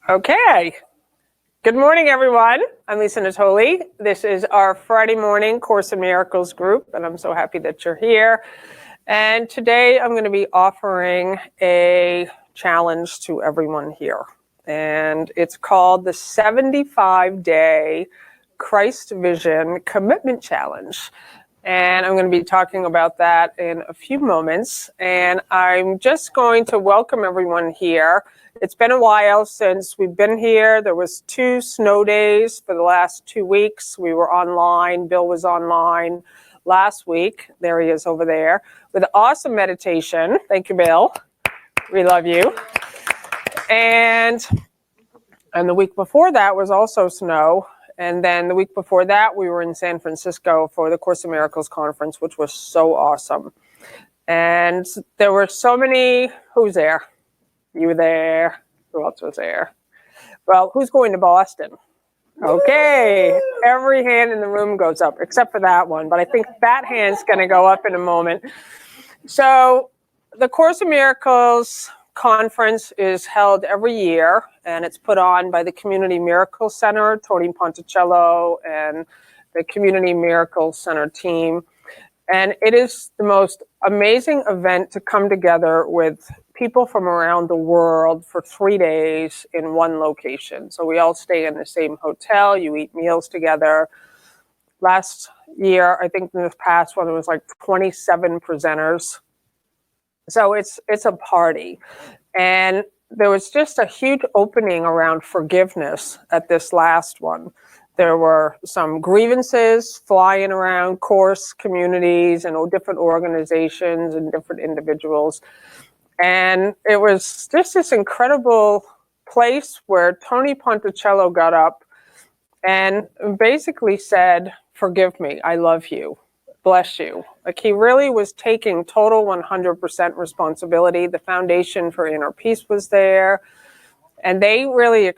Okay. Good morning, everyone. I'm Lisa Natoli. This is our Friday morning Course in Miracles group, and I'm so happy that you're here. And today I'm going to be offering a challenge to everyone here. And it's called the 75-Day Christ Vision Commitment Challenge. And I'm going to be talking about that in a few moments. And I'm just going to welcome everyone here. It's been a while since we've been here. There was 2 snow days for the last 2 weeks. We were online. Bill was online last week. There he is over there with awesome meditation. Thank you, Bill. We love you. And the week before that was also snow. And then the week before that, we were in San Francisco for the Course in Miracles conference, which was so awesome. And there were so many, who's there? You were there. Who else was there? Well, who's going to Boston? Okay. Every hand in the room goes up, except for that one. But I think that hand's going to go up in a moment. So the Course in Miracles conference is held every year, and it's put on by the Community Miracle Center, Tony Ponticello, and the Community Miracle Center team. And it is the most amazing event to come together with people from around the world for 3 days in one location. So we all stay in the same hotel, you eat meals together. Last year, I think in this past one, there was like 27 presenters. So it's a party. And there was just a huge opening around forgiveness at this last one. There were some grievances flying around course communities and different organizations and different individuals. And it was just this incredible place where Tony Ponticello got up and basically said, "Forgive me, I love you. Bless you." Like, he really was taking total 100% responsibility. The Foundation for Inner Peace was there, and they really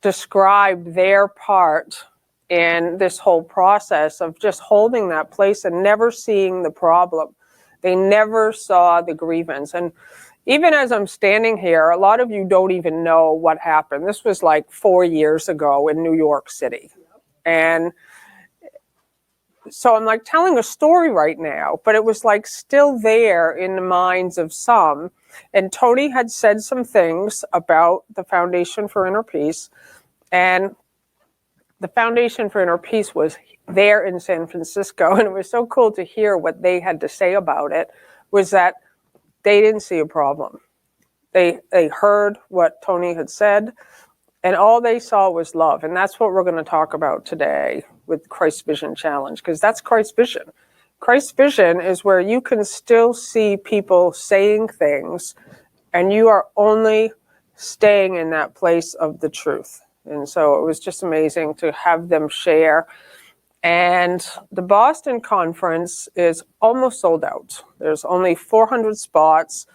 described their part in this whole process of just holding that place and never seeing the problem. They never saw the grievance. And even as I'm standing here, a lot of you don't even know what happened. This was like 4 years ago in New York City. And so I'm like telling a story right now, but it was like still there in the minds of some. And Tony had said some things about the Foundation for Inner Peace. And the Foundation for Inner Peace was there in San Francisco. And it was so cool to hear what they had to say about it, was that they didn't see a problem. They heard what Tony had said, and all they saw was love. And that's what we're going to talk about today with Christ Vision Challenge, because that's Christ Vision. Christ Vision is where you can still see people saying things, and you are only staying in that place of the truth. And so it was just amazing to have them share. And the Boston conference is almost sold out. There's only 400 spots.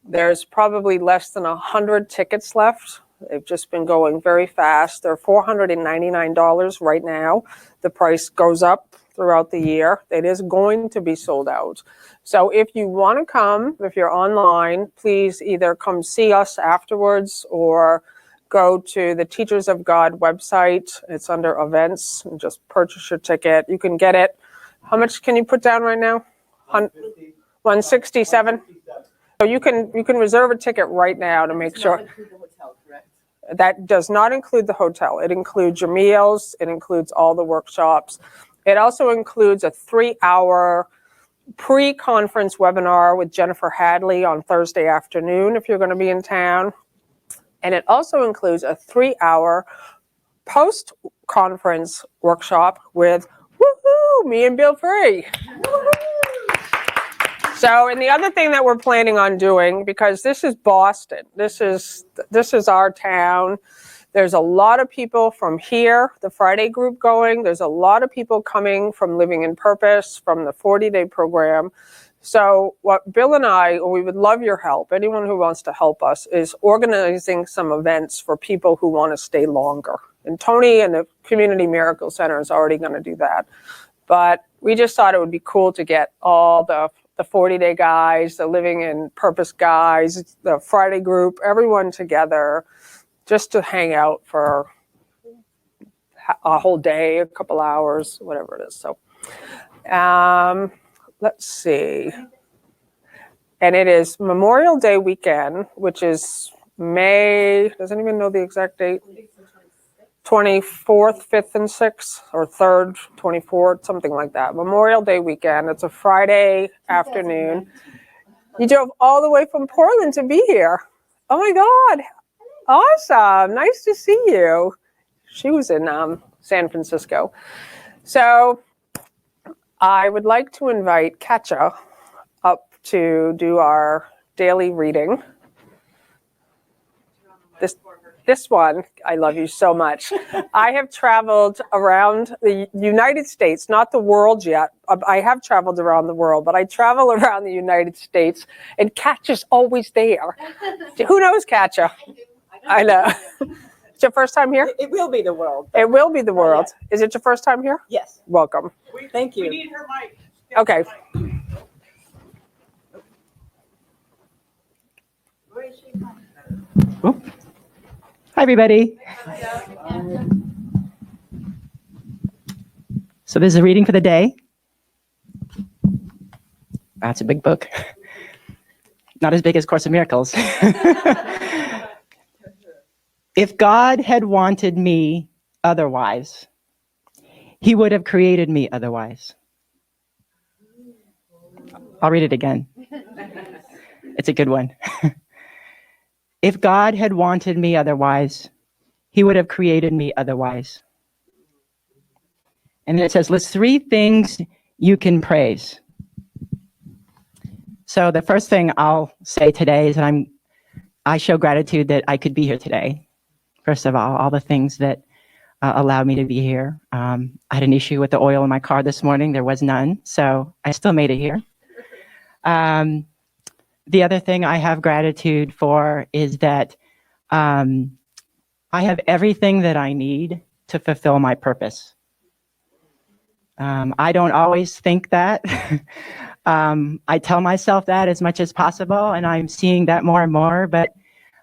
There's probably less than 100 tickets left. They've just been going very fast. They're $499 right now. The price goes up throughout the year. It is going to be sold out. So if you want to come, if you're online, please either come see us afterwards or go to the Teachers of God website. It's under events, and just purchase your ticket. You can get it. How much can you put down right now? 167. So you can reserve a ticket right now to make sure. That does not include the hotel. It includes your meals. It includes all the workshops. It also includes a 3-hour pre-conference webinar with Jennifer Hadley on Thursday afternoon if you're going to be in town. And it also includes a 3-hour post-conference workshop with me and Bill Free. So, and the other thing that we're planning on doing, because this is Boston, this is our town. There's a lot of people from here, the Friday group going. There's a lot of people coming from Living in Purpose, from the 40-day program. So what Bill and we would love your help. Anyone who wants to help us is organizing some events for people who want to stay longer. And Tony and the Community Miracle Center is already going to do that. But we just thought it would be cool to get all the the 40-day guys, the Living in Purpose guys, the Friday group, everyone together just to hang out for a whole day, a couple hours, whatever it is. So let's see. And it is Memorial Day weekend, which is May, does anyone know the exact date? 24th, 5th, and 6th, or 3rd, 24th, something like that. Memorial Day weekend. It's a Friday afternoon. You drove all the way from Portland to be here. Oh my God. Awesome. Nice to see you. She was in San Francisco. So I would like to invite Katja up to do our daily reading. This one, I love you so much. I have traveled around the United States, not the world yet. I have traveled around the world, but I travel around the United States, and Katja's always there. Who knows Katja? I know. It's your first time here? It will be the world. It will be the world. Oh, yeah. Is it your first time here? Yes. Welcome. Thank you. We need her mic. Okay. Where is she from? Oh. Hi, everybody. So this is a reading for the day. That's a big book. Not as big as Course of Miracles. If God had wanted me otherwise, he would have created me otherwise. I'll read it again. It's a good one. If God had wanted me otherwise, he would have created me otherwise. And then it says, list 3 things you can praise. So the first thing I'll say today is that I show gratitude that I could be here today. First of all the things that allowed me to be here. I had an issue with the oil in my car this morning. There was none, so I still made it here. The other thing I have gratitude for is that I have everything that I need to fulfill my purpose. I don't always think that. I tell myself that as much as possible, and I'm seeing that more and more, but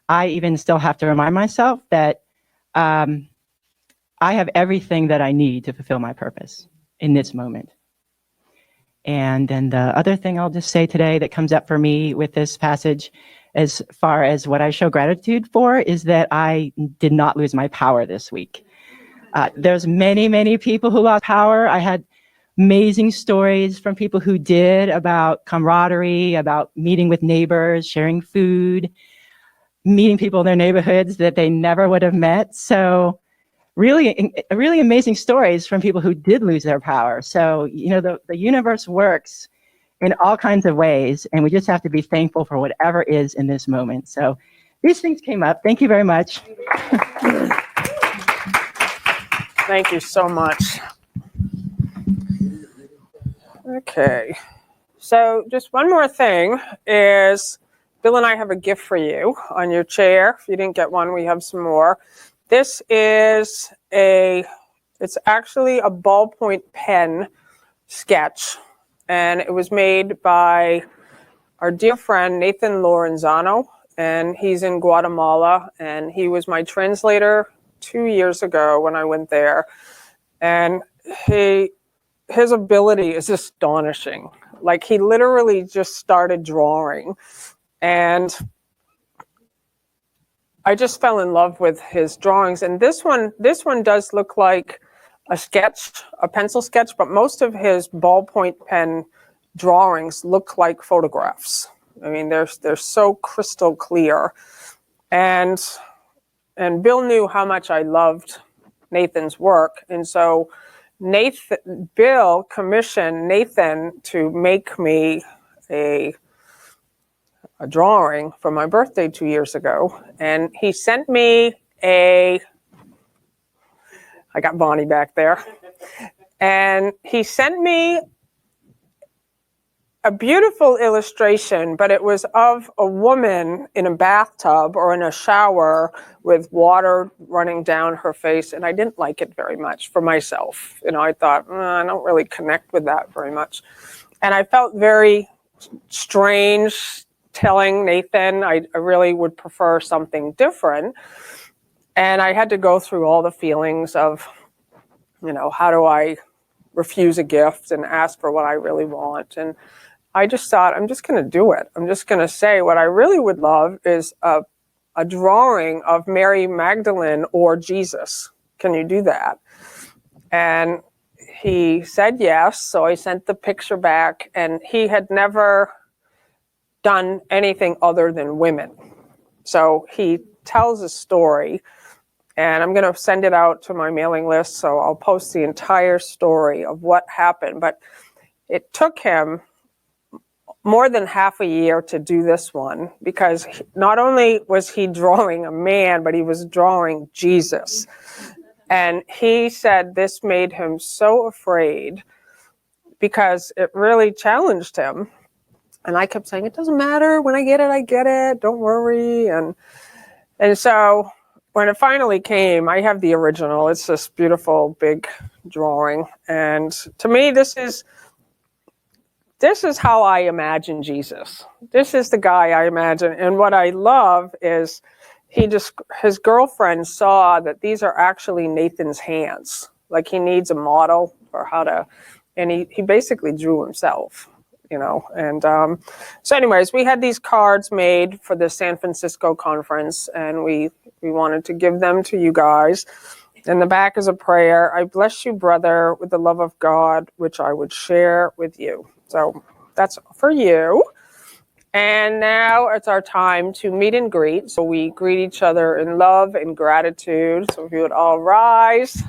I even still have to remind myself that I have everything that I need to fulfill my purpose in this moment. And then the other thing I'll just say today that comes up for me with this passage, as far as what I show gratitude for, is that I did not lose my power this week. There's many, many people who lost power. I had amazing stories from people who did, about camaraderie, about meeting with neighbors, sharing food, meeting people in their neighborhoods that they never would have met. So really amazing stories from people who did lose their power. So, you know, the universe works in all kinds of ways, and we just have to be thankful for whatever is in this moment. So these things came up. Thank you very much. Thank you so much. Okay. So just one more thing is, Bill and I have a gift for you on your chair. If you didn't get one, we have some more. This is it's actually a ballpoint pen sketch, and it was made by our dear friend Nathan Lorenzano, and he's in Guatemala, and he was my translator 2 years ago when I went there, and his ability is astonishing. Like, he literally just started drawing, and I just fell in love with his drawings. And this one does look like a sketch, a pencil sketch, but most of his ballpoint pen drawings look like photographs. I mean, they're so crystal clear. And Bill knew how much I loved Nathan's work. And so Bill commissioned Nathan to make me a drawing for my birthday 2 years ago. And he sent me I got Bonnie back there. And he sent me a beautiful illustration, but it was of a woman in a bathtub or in a shower with water running down her face. And I didn't like it very much for myself. You know, I thought, I don't really connect with that very much. And I felt very strange telling Nathan I really would prefer something different. And I had to go through all the feelings of, how do I refuse a gift and ask for what I really want? And I just thought, I'm just going to do it. I'm just going to say what I really would love is a drawing of Mary Magdalene or Jesus. Can you do that? And he said yes. So I sent the picture back, and he had never done anything other than women. So he tells a story, and I'm going to send it out to my mailing list. So I'll post the entire story of what happened. But it took him more than half a year to do this one, because not only was he drawing a man, but he was drawing Jesus. And he said this made him so afraid because it really challenged him. And I kept saying, it doesn't matter. When I get it. Don't worry. And so when it finally came, I have the original. It's this beautiful big drawing. And to me, this is how I imagine Jesus. This is the guy I imagine. And what I love is his girlfriend saw that these are actually Nathan's hands. Like, he needs a model for how to, and he basically drew himself, And so anyways, we had these cards made for the San Francisco conference, and we wanted to give them to you guys. In the back is a prayer. I bless you, brother, with the love of God, which I would share with you. So that's for you. And now it's our time to meet and greet. So we greet each other in love and gratitude. So if you would all rise.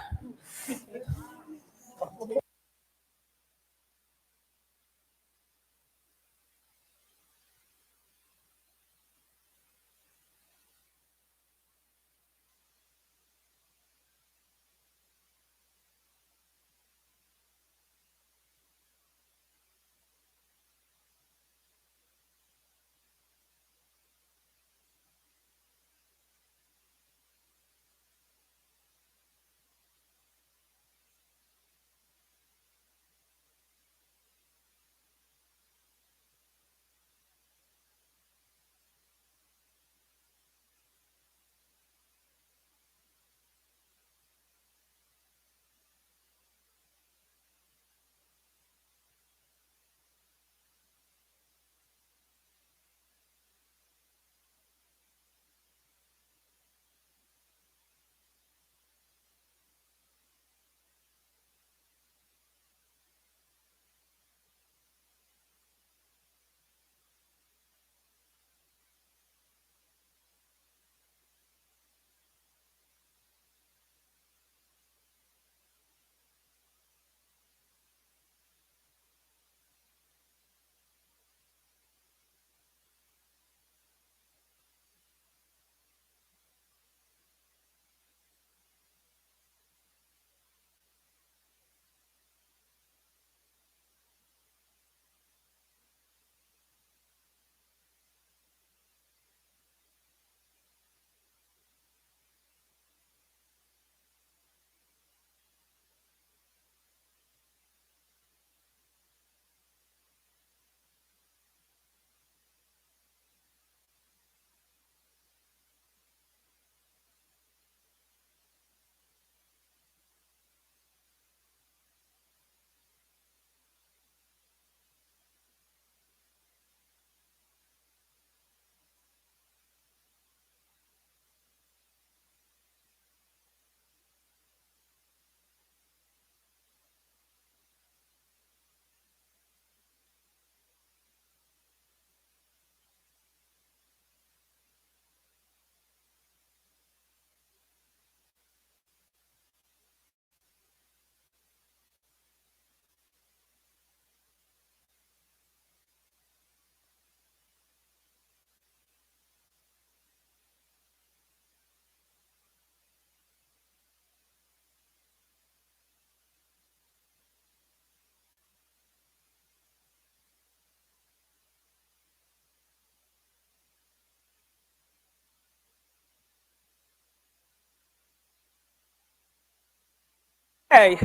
Hey.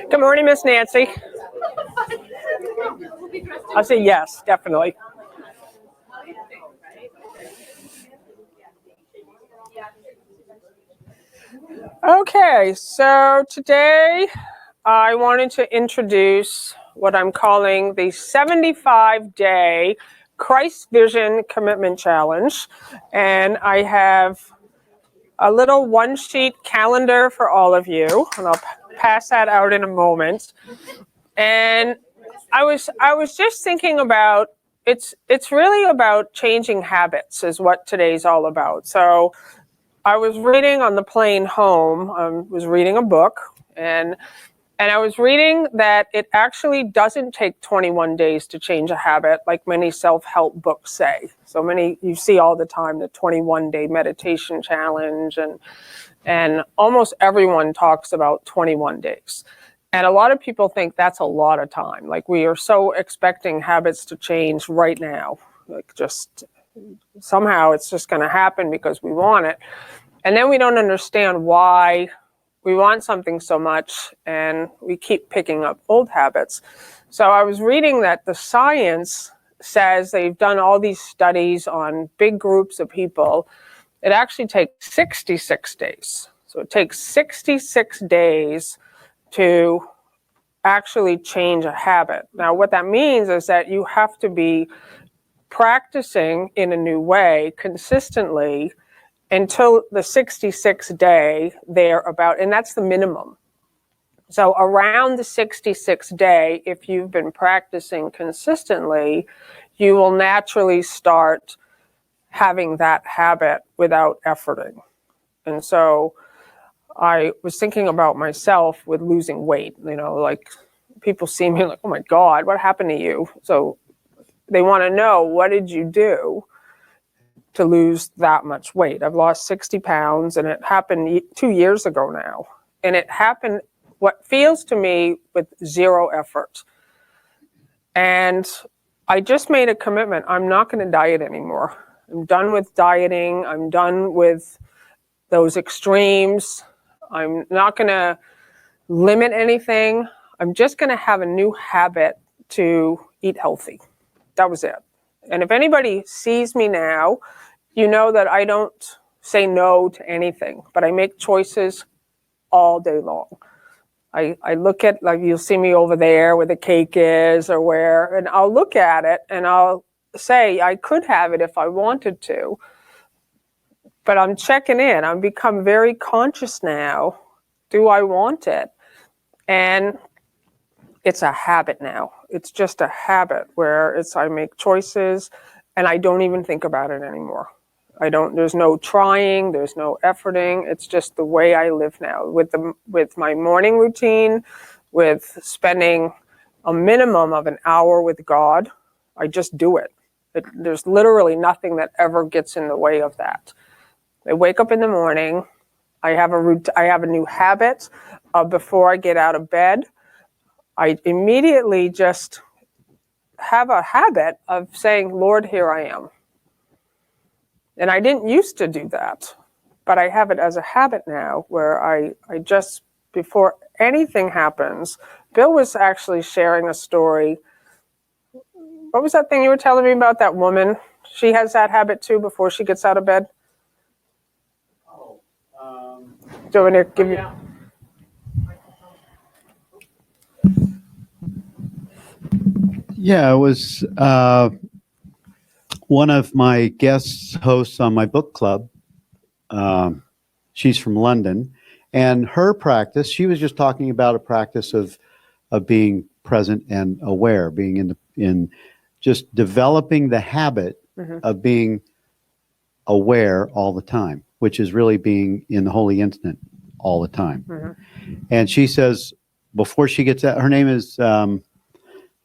Good morning, Miss Nancy. I'll say yes, definitely. Okay, so today I wanted to introduce what I'm calling the 75-day Christ Vision Commitment Challenge. And I have a little one-sheet calendar for all of you, and I'll pass that out in a moment. And I was just thinking about it's really about changing habits is what today's all about. So I was reading on the plane home, was reading a book, and I was reading that it actually doesn't take 21 days to change a habit like many self-help books say. So many, you see all the time, the 21-day meditation challenge, and almost everyone talks about 21 days. And a lot of people think that's a lot of time. Like we are so expecting habits to change right now. Like just somehow it's just going to happen because we want it. And then we don't understand why we want something so much and we keep picking up old habits. So I was reading that the science says they've done all these studies on big groups of people. It actually takes 66 days. So it takes 66 days to actually change a habit. Now, what that means is that you have to be practicing in a new way consistently until the 66th day thereabout, and that's the minimum. So around the 66th day, if you've been practicing consistently, you will naturally start having that habit without efforting. And so I was thinking about myself with losing weight, like people see me like, oh my God, what happened to you? So they want to know, what did you do to lose that much weight? I've lost 60 pounds and it happened 2 years ago now. And it happened, what feels to me, with zero effort. And I just made a commitment. I'm not going to diet anymore. I'm done with dieting. I'm done with those extremes. I'm not going to limit anything. I'm just going to have a new habit to eat healthy. That was it. And if anybody sees me now, you know that I don't say no to anything, but I make choices all day long. I look at, like you'll see me over there where the cake is or where, and I'll look at it and I'll say I could have it if I wanted to. But I'm checking in. I've become very conscious now. Do I want it? And it's a habit now. It's just a habit where I make choices and I don't even think about it anymore. There's no trying, there's no efforting. It's just the way I live now with my morning routine, with spending a minimum of an hour with God. I just do it. There's literally nothing that ever gets in the way of that. I wake up in the morning. I have a new habit before I get out of bed. I immediately just have a habit of saying, Lord, here I am. And I didn't used to do that, but I have it as a habit now where I just, before anything happens, Bill was actually sharing a story. What was that thing you were telling me about that woman? She has that habit too before she gets out of bed? Do you want me to give you? Yeah, it was one of my guest hosts on my book club. She's from London, and her practice, she was just talking about a practice of being present and aware, being in just developing the habit of being aware all the time, which is really being in the holy instant all the time. And she says before she gets out, her name is,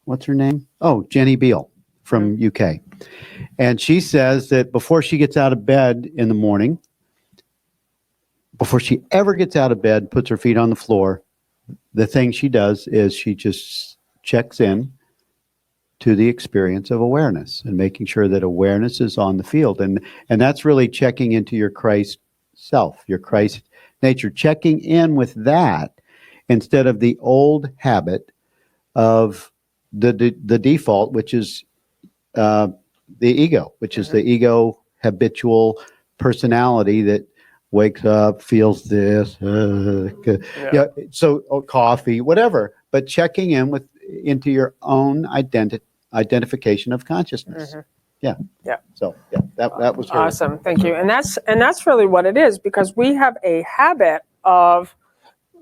what's her name? Oh, Jenny Beale from UK. And she says that before she gets out of bed in the morning, before she ever gets out of bed, puts her feet on the floor, the thing she does is she just checks in to the experience of awareness and making sure that awareness is on the field. And that's really checking into your Christ self, your Christ nature, checking in with that instead of the old habit of the default, which is the ego, which is the ego habitual personality that wakes up, feels this, coffee, whatever, but checking in into your own identification of consciousness. Yeah. So that was her. Awesome. Thank you. And that's really what it is, because we have a habit of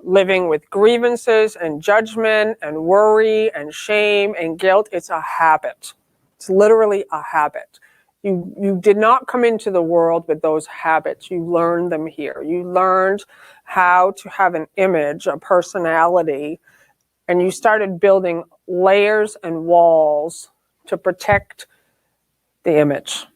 living with grievances and judgment and worry and shame and guilt. It's a habit. It's literally a habit. You did not come into the world with those habits. You learned them here. You learned how to have an image, a personality, and you started building layers and walls to protect the image.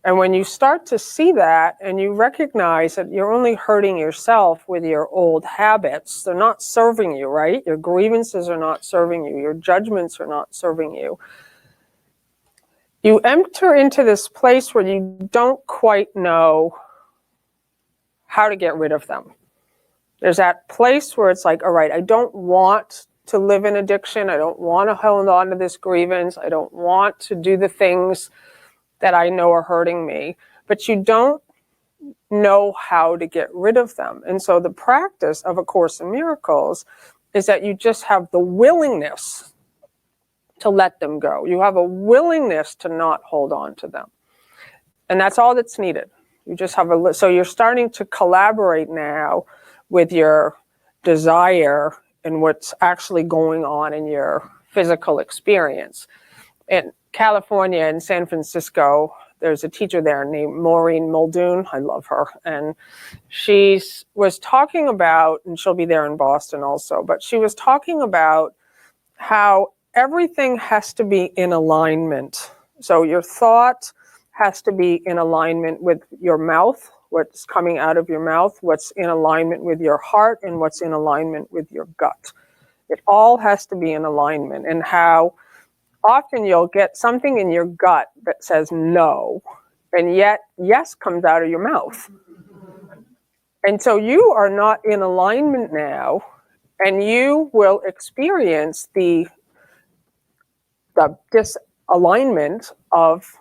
And when you start to see that and you recognize that you're only hurting yourself with your old habits, they're not serving you, right? Your grievances are not serving you. Your judgments are not serving you. You enter into this place where you don't quite know how to get rid of them. There's that place where it's like, all right, I don't want to live in addiction. I don't want to hold on to this grievance. I don't want to do the things that I know are hurting me, but you don't know how to get rid of them. And so the practice of A Course in Miracles is that you just have the willingness to let them go. You have a willingness to not hold on to them. And that's all that's needed. You just have so you're starting to collaborate now with your desire and what's actually going on in your physical experience. In California and San Francisco, there's a teacher there named Maureen Muldoon. I love her. And she was talking about, and she'll be there in Boston also, but she was talking about how everything has to be in alignment. So your thought has to be in alignment with your mouth, what's coming out of your mouth, what's in alignment with your heart, and what's in alignment with your gut. It all has to be in alignment. And how often you'll get something in your gut that says no, and yet yes comes out of your mouth. And so you are not in alignment now, and you will experience the disalignment of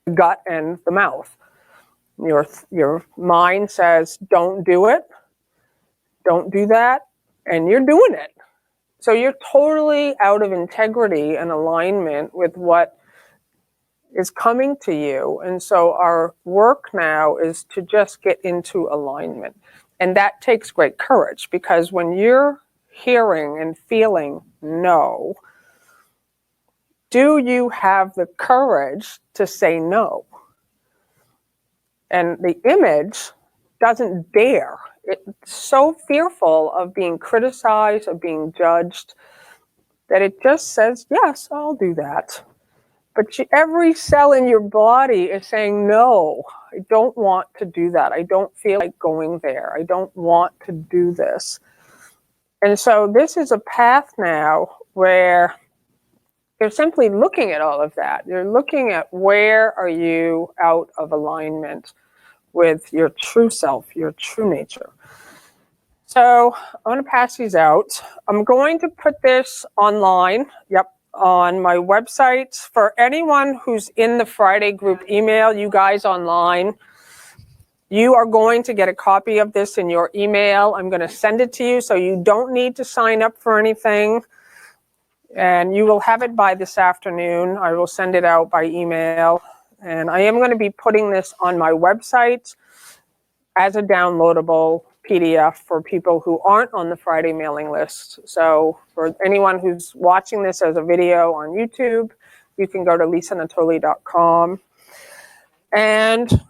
the gut and the mouth. Your mind says, don't do it, don't do that, and you're doing it. So you're totally out of integrity and alignment with what is coming to you. And so our work now is to just get into alignment. And that takes great courage, because when you're hearing and feeling no, do you have the courage to say no? And the image doesn't dare. It's so fearful of being criticized, of being judged, that it just says, yes, I'll do that. But every cell in your body is saying, no, I don't want to do that. I don't feel like going there. I don't want to do this. And so this is a path now where you're simply looking at all of that. You're looking at where are you out of alignment with your true self, your true nature. So I'm going to pass these out. I'm going to put this online, on my website. For anyone who's in the Friday group email, you guys online, you are going to get a copy of this in your email. I'm going to send it to you, so you don't need to sign up for anything. And you will have it by this afternoon. I will send it out by email. And I am going to be putting this on my website as a downloadable PDF for people who aren't on the Friday mailing list. So for anyone who's watching this as a video on YouTube, you can go to lisanatoli.com. And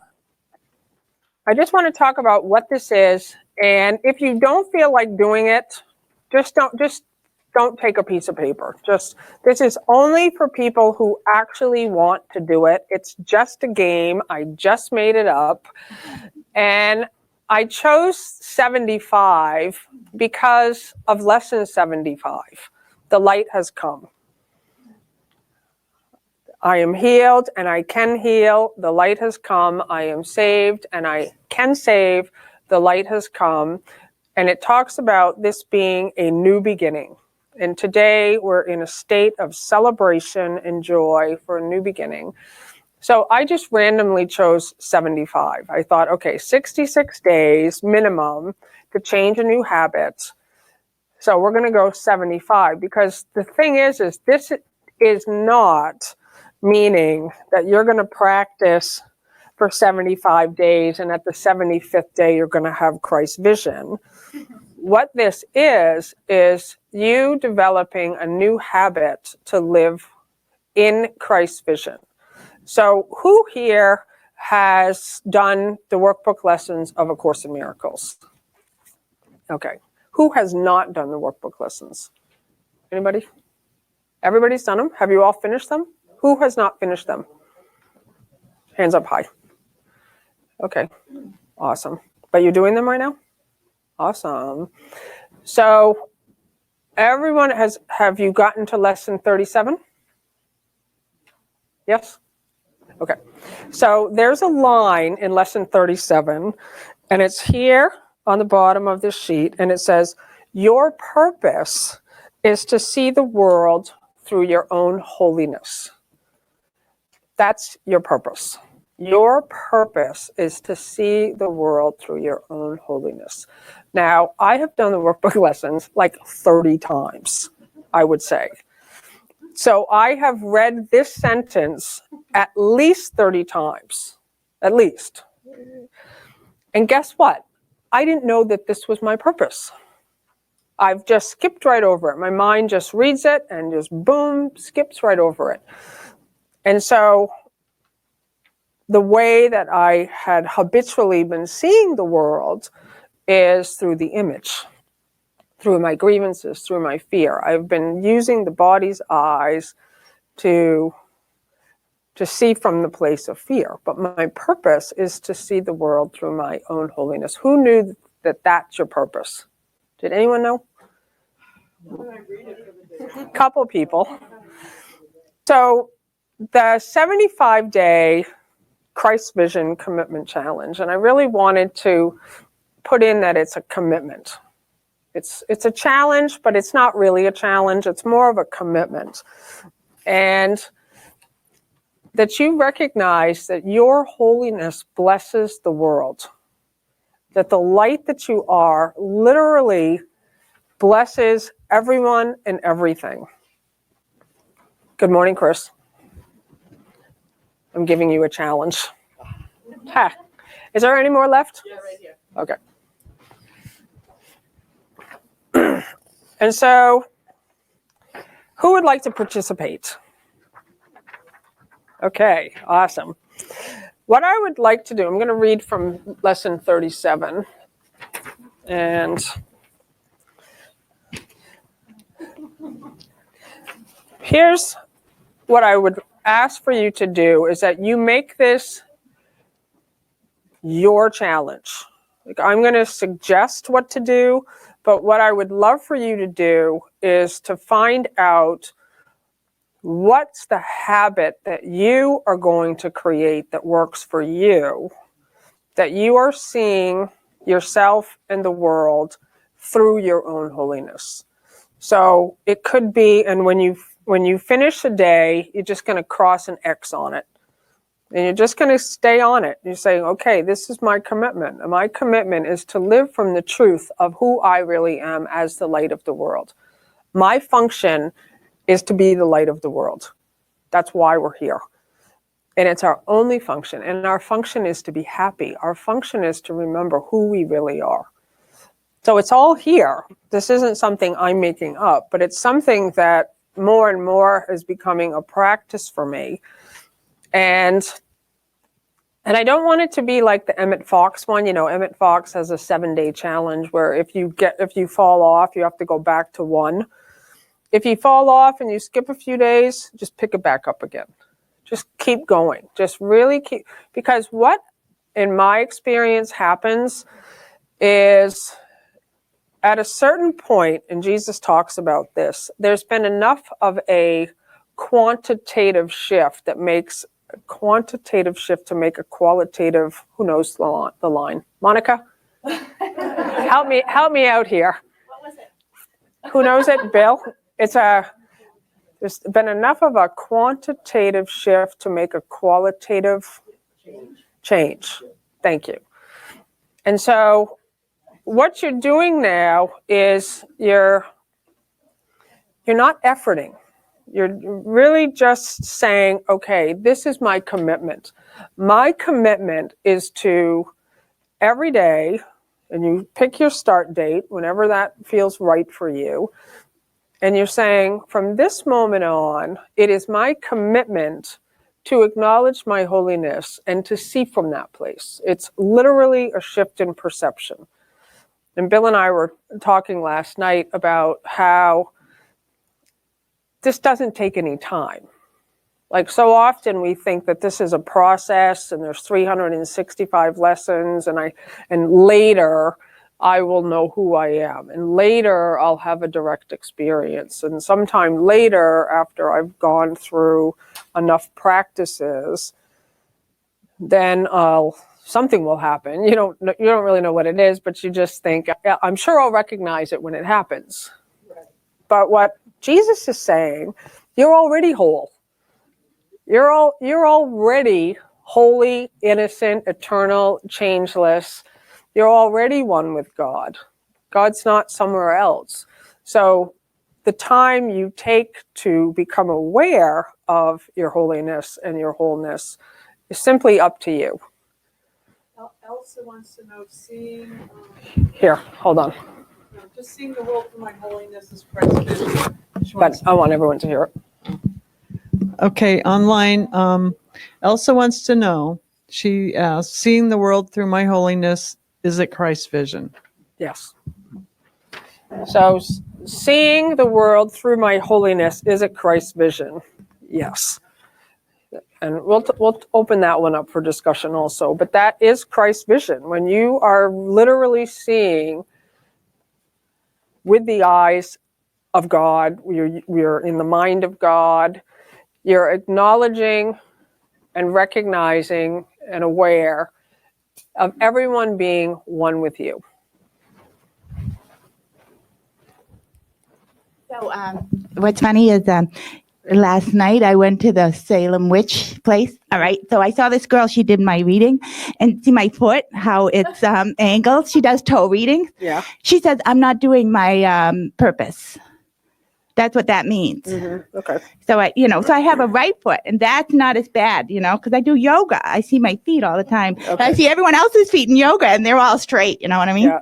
I just want to talk about what this is. And if you don't feel like doing it, just don't take a piece of paper. This is only for people who actually want to do it. It's just a game. I just made it up. And I chose 75 because of lesson 75. The light has come. I am healed and I can heal. The light has come. I am saved and I can save. The light has come. And it talks about this being a new beginning. And today we're in a state of celebration and joy for a new beginning. So I just randomly chose 75. I thought, okay, 66 days minimum to change a new habit. So we're going to go 75 because the thing is this is not meaning that you're going to practice for 75 days and at the 75th day you're going to have Christ's vision. What this is you developing a new habit to live in Christ's vision. So who here has done the workbook lessons of A Course in Miracles? Okay. Who has not done the workbook lessons? Anybody? Everybody's done them? Have you all finished them? Who has not finished them? Hands up high. Okay. Awesome. But you're doing them right now? Awesome. So everyone have you gotten to lesson 37? Yes? Okay. So there's a line in lesson 37, and it's here on the bottom of this sheet, and it says, your purpose is to see the world through your own holiness. That's your purpose. Your purpose is to see the world through your own holiness. Now, I have done the workbook lessons like 30 times, I would say. So I have read this sentence at least 30 times, at least. And guess what? I didn't know that this was my purpose. I've just skipped right over it. My mind just reads it and just boom, skips right over it. And so the way that I had habitually been seeing the world is through the image, through my grievances, through my fear. I've been using the body's eyes to see from the place of fear. But my purpose is to see the world through my own holiness. Who knew that that's your purpose? Did anyone know? A couple people. So the 75-day Christ Vision Commitment Challenge, and I really wanted to put in that it's a commitment. It's a challenge, but it's not really a challenge. It's more of a commitment. And that you recognize that your holiness blesses the world. That the light that you are literally blesses everyone and everything. Good morning, Chris. I'm giving you a challenge. Ha. Is there any more left? Yeah, right here. Okay. And so, who would like to participate? Okay, awesome. What I would like to do, I'm going to read from lesson 37. And here's what I would ask for you to do is that you make this your challenge. Like, I'm going to suggest what to do, but what I would love for you to do is to find out what's the habit that you are going to create that works for you, that you are seeing yourself and the world through your own holiness. So it could be, and when you finish a day, you're just going to cross an X on it. And you're just going to stay on it. You're saying, okay, this is my commitment. And my commitment is to live from the truth of who I really am as the light of the world. My function is to be the light of the world. That's why we're here. And it's our only function. And our function is to be happy. Our function is to remember who we really are. So it's all here. This isn't something I'm making up, but it's something that more and more is becoming a practice for me. And I don't want it to be like the Emmett Fox one. You know, Emmett Fox has a 7-day challenge where if you fall off, you have to go back to 1. If you fall off and you skip a few days, just pick it back up again. Just keep going. Just really keep, because what in my experience happens is at a certain point, and Jesus talks about this, there's been enough of a quantitative shift that makes a quantitative shift to make a qualitative, who knows the line? Monica? help me out here. What was it? Who knows it? Bill? There's been enough of a quantitative shift to make a qualitative change. Thank you. And so what you're doing now is you're not efforting. You're really just saying, okay, this is my commitment. My commitment is to every day, and you pick your start date whenever that feels right for you, and you're saying, from this moment on, it is my commitment to acknowledge my holiness and to see from that place. It's literally a shift in perception. And Bill and I were talking last night about how this doesn't take any time. Like, so often we think that this is a process and there's 365 lessons and later I will know who I am, and later I'll have a direct experience, and sometime later, after I've gone through enough practices, then something will happen. You don't really know what it is, but you just think, I'm sure I'll recognize it when it happens. Right. But what Jesus is saying, you're already whole. You're already holy, innocent, eternal, changeless. You're already one with God. God's not somewhere else. So the time you take to become aware of your holiness and your wholeness is simply up to you. Elsa wants to know, seeing... Here, hold on. No, just seeing the world through my holiness is Christ's vision. But I want everyone to hear it. Okay, online, Elsa wants to know, she asks, seeing the world through my holiness, is it Christ's vision? Yes. So seeing the world through my holiness, is it Christ's vision? Yes. And we'll open that one up for discussion also. But that is Christ's vision. When you are literally seeing with the eyes of God, you're in the mind of God, you're acknowledging and recognizing and aware of everyone being one with you. So what's funny is last night I went to the Salem witch place. All right. So I saw this girl, she did my reading, and see my foot, how it's angled. She does toe readings. Yeah. She says, I'm not doing my purpose. That's what that means. Mm-hmm. Okay. So I have a right foot, and that's not as bad, because I do yoga. I see my feet all the time. Okay. I see everyone else's feet in yoga, and they're all straight. You know what I mean? Yeah.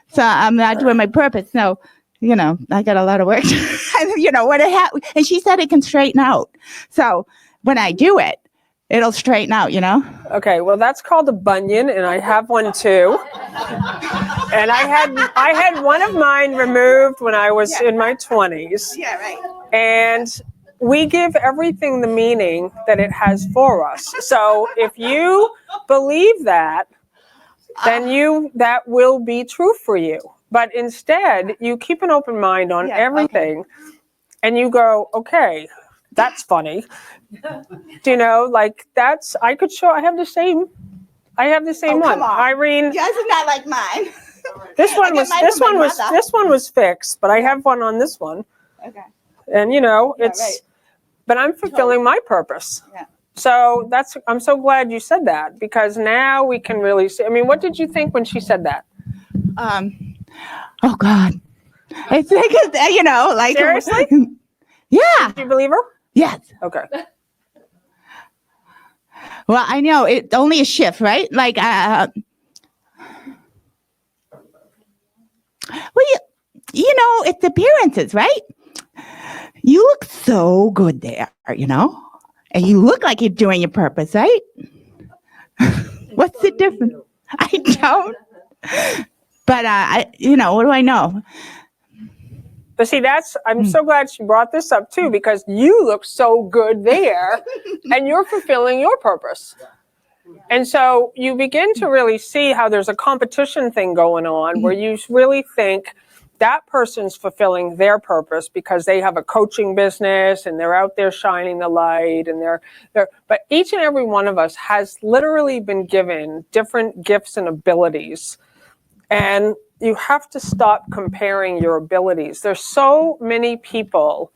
So I'm not doing my purpose. So, I got a lot of work. And she said it can straighten out. So when I do it, it'll straighten out. Okay. Well, that's called a bunion, and I have one too. And I had one of mine removed when I was in my 20s. Yeah, right. And we give everything the meaning that it has for us. So if you believe that, then that will be true for you. But instead, you keep an open mind on everything, and you go, okay, that's funny. I could show, I have the same one. Come on. Irene. Yours is not like mine. This one was fixed, but I have one on this one. Okay. And it's, right. But I'm fulfilling my purpose. Yeah. So I'm so glad you said that, because now we can really see. I mean, what did you think when she said that? Oh God. It's like, Seriously? Yeah. Do you believe her? Yes. Okay. Well, I know it's only a shift, right? Like, it's appearances, right? You look so good there, and you look like you're doing your purpose, right? What's the difference? I don't. But what do I know? But see, I'm so glad she brought this up too, because you look so good there and you're fulfilling your purpose. And so you begin to really see how there's a competition thing going on where you really think that person's fulfilling their purpose because they have a coaching business and they're out there shining the light, and but each and every one of us has literally been given different gifts and abilities. And you have to stop comparing your abilities. There's so many people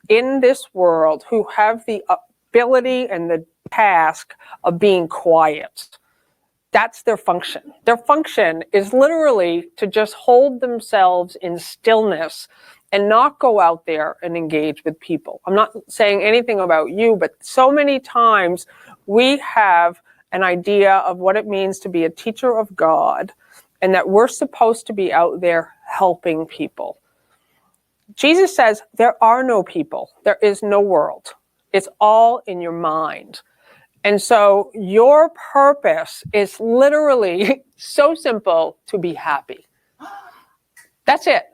in this world who have the ability and the task of being quiet. That's their function. Their function is literally to just hold themselves in stillness and not go out there and engage with people. I'm not saying anything about you, but so many times we have an idea of what it means to be a teacher of God, and that we're supposed to be out there helping people. Jesus says there are no people. There is no world. It's all in your mind. And so your purpose is literally so simple: to be happy. That's it.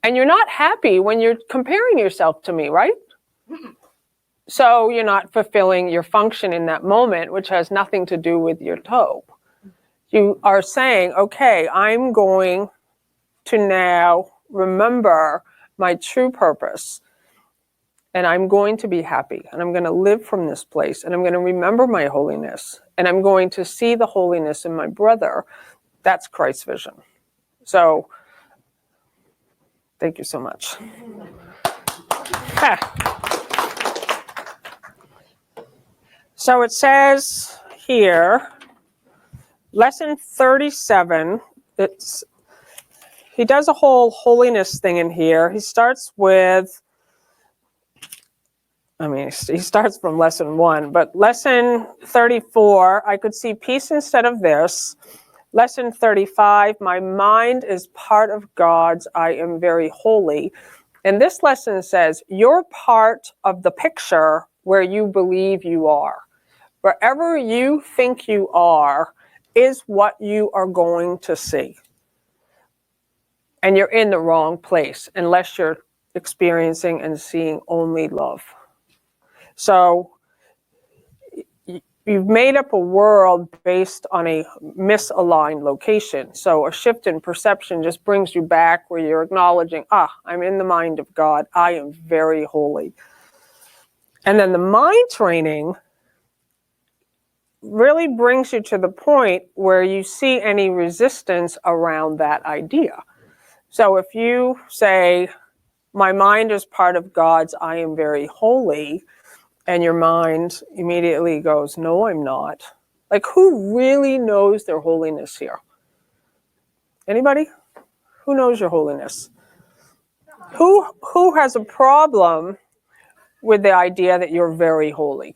And you're not happy when you're comparing yourself to me, right? So you're not fulfilling your function in that moment, which has nothing to do with your toe. You are saying, okay, I'm going to now remember my true purpose, and I'm going to be happy, and I'm going to live from this place, and I'm going to remember my holiness, and I'm going to see the holiness in my brother. That's Christ's vision. So, thank you so much. So it says here, lesson 37, he does a whole holiness thing in here. He starts with, he starts from lesson 1, but lesson 34, I could see peace instead of this. Lesson 35, my mind is part of God's, I am very holy. And this lesson says, you're part of the picture where you believe you are. Wherever you think you are is what you are going to see. And you're in the wrong place unless you're experiencing and seeing only love. So you've made up a world based on a misaligned location. So a shift in perception just brings you back where you're acknowledging, I'm in the mind of God. I am very holy. And then the mind training really brings you to the point where you see any resistance around that idea. So if you say, my mind is part of God's, I am very holy, and your mind immediately goes, no, I'm not. Like, who really knows their holiness here? Anybody? Who knows your holiness? Who has a problem with the idea that you're very holy?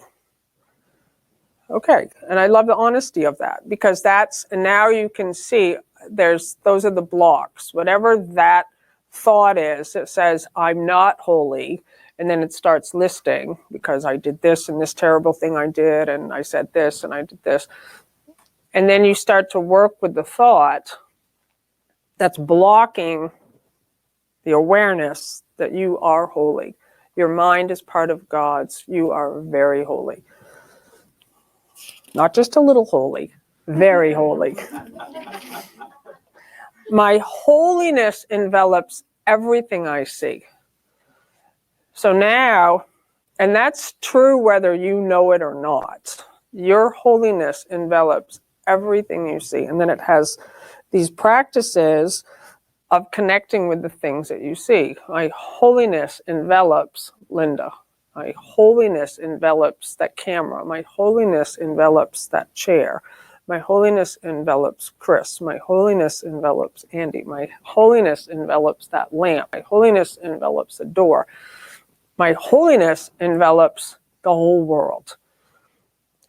Okay, and I love the honesty of that, because and now you can see those are the blocks. Whatever that thought is, it says, I'm not holy, and then it starts listing, because I did this and this terrible thing I did, and I said this and I did this. And then you start to work with the thought that's blocking the awareness that you are holy. Your mind is part of God's. You are very holy. Not just a little holy, very holy. My holiness envelops everything I see. So now, and that's true whether you know it or not, your holiness envelops everything you see. And then it has these practices of connecting with the things that you see. My holiness envelops Linda. My holiness envelops that camera. My holiness envelops that chair. My holiness envelops Chris. My holiness envelops Andy. My holiness envelops that lamp. My holiness envelops the door. My holiness envelops the whole world,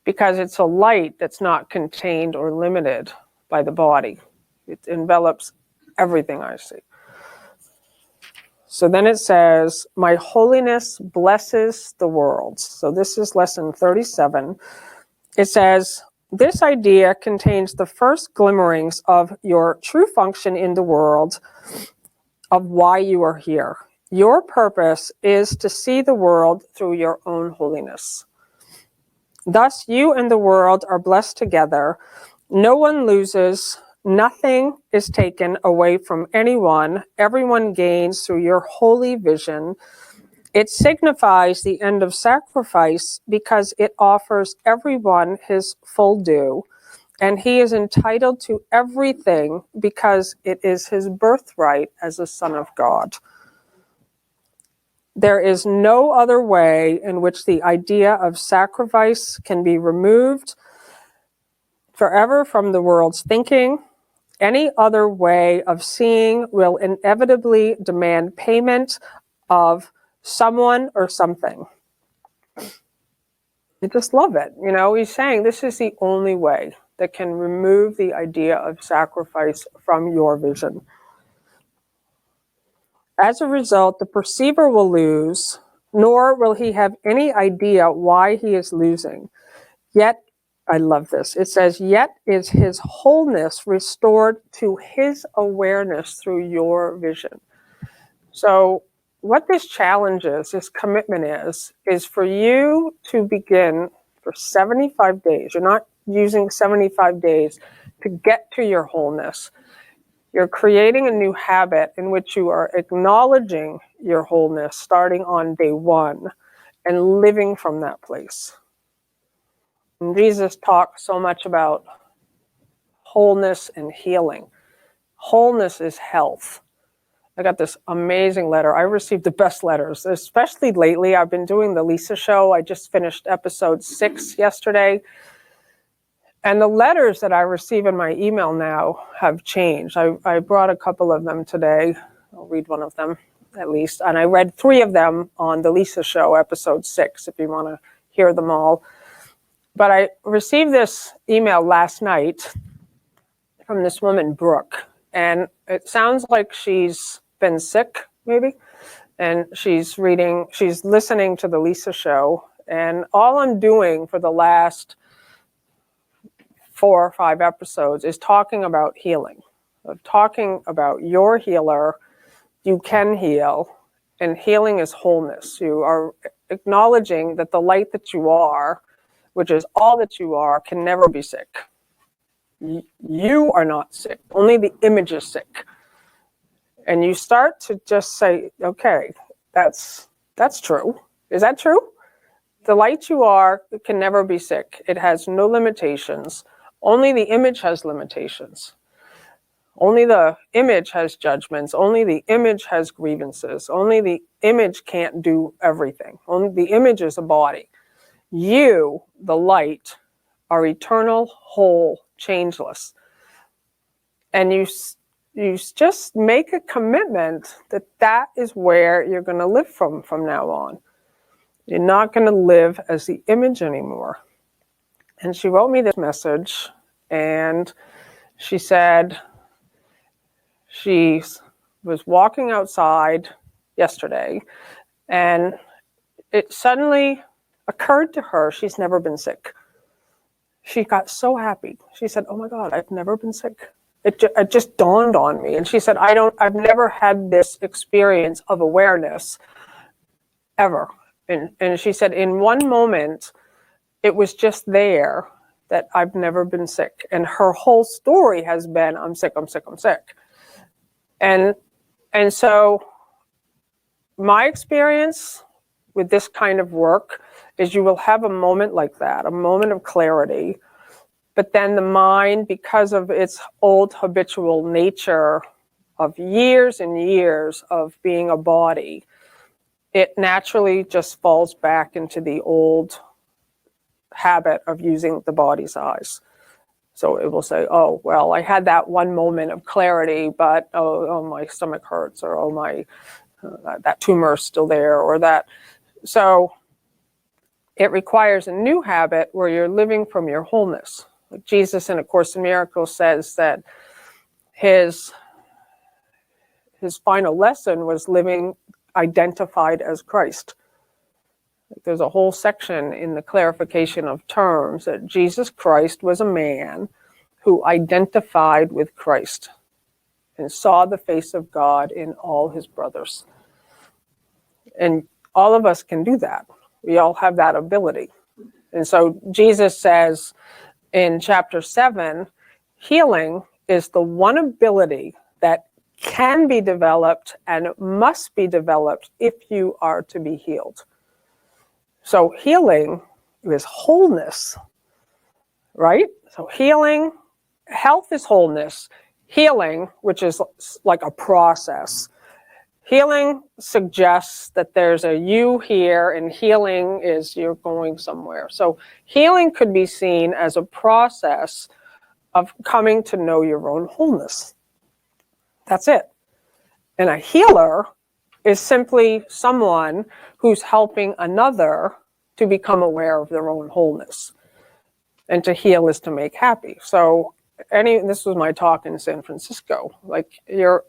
because it's a light that's not contained or limited by the body. It envelops everything I see. So then it says, my holiness blesses the world. So this is lesson 37. It says, this idea contains the first glimmerings of your true function in the world, of why you are here. Your purpose is to see the world through your own holiness. Thus, you and the world are blessed together. No one loses Nothing is taken away from anyone. Everyone gains through your holy vision. It signifies the end of sacrifice because it offers everyone his full due, and he is entitled to everything because it is his birthright as a son of God. There is no other way in which the idea of sacrifice can be removed forever from the world's thinking. Any other way of seeing will inevitably demand payment of someone or something. I just love it. You know, he's saying this is the only way that can remove the idea of sacrifice from your vision. As a result, the perceiver will lose, nor will he have any idea why he is losing. Yet, I love this. It says, yet is his wholeness restored to his awareness through your vision. So what this challenge is, this commitment is for you to begin for 75 days. You're not using 75 days to get to your wholeness. You're creating a new habit in which you are acknowledging your wholeness starting on day one and living from that place. And Jesus talks so much about wholeness and healing. Wholeness is health. I got this amazing letter. I received the best letters, especially lately. I've been doing the Lisa show. I just finished episode 6 yesterday. And the letters that I receive in my email now have changed. I brought a couple of them today. I'll read one of them at least. And I read 3 of them on the Lisa show, episode 6, if you want to hear them all. But I received this email last night from this woman, Brooke. And it sounds like she's been sick, maybe. And she's listening to the Lisa show. And all I'm doing for the last 4 or 5 episodes is talking about healing, talking about your healer. You can heal, and healing is wholeness. You are acknowledging that the light that you are, which is all that you are, can never be sick. You are not sick. Only the image is sick. And you start to just say, okay, that's true. Is that true? The light you are can never be sick. It has no limitations. Only the image has limitations. Only the image has judgments. Only the image has grievances. Only the image can't do everything. Only the image is a body. You, the light, are eternal, whole, changeless. And you just make a commitment that that is where you're going to live from now on. You're not going to live as the image anymore. And she wrote me this message, and she said she was walking outside yesterday, and it suddenly occurred to her she's never been sick. She got so happy. She said, oh my God, I've never been sick. It just dawned on me. And she said, I've never had this experience of awareness ever. And she said, in one moment, it was just there that I've never been sick. And her whole story has been, I'm sick, I'm sick, I'm sick. And so my experience with this kind of work is you will have a moment like that, a moment of clarity. But then the mind, because of its old habitual nature of years and years of being a body, it naturally just falls back into the old habit of using the body's eyes. So it will say, oh, well, I had that one moment of clarity, but oh my stomach hurts, or oh, my that tumor is still there, or that. So it requires a new habit where you're living from your wholeness. Like Jesus in A Course in Miracles says that his final lesson was living identified as Christ. There's a whole section in the clarification of terms that Jesus Christ was a man who identified with Christ and saw the face of God in all his brothers. And all of us can do that. We all have that ability. And so Jesus says in chapter 7, healing is the one ability that can be developed and must be developed if you are to be healed. So healing is wholeness, right? So healing, health is wholeness. Healing, which is like a process. Healing suggests that there's a you here, and healing is you're going somewhere. So healing could be seen as a process of coming to know your own wholeness. That's it. And a healer is simply someone who's helping another to become aware of their own wholeness. And to heal is to make happy. So this was my talk in San Francisco. Like you're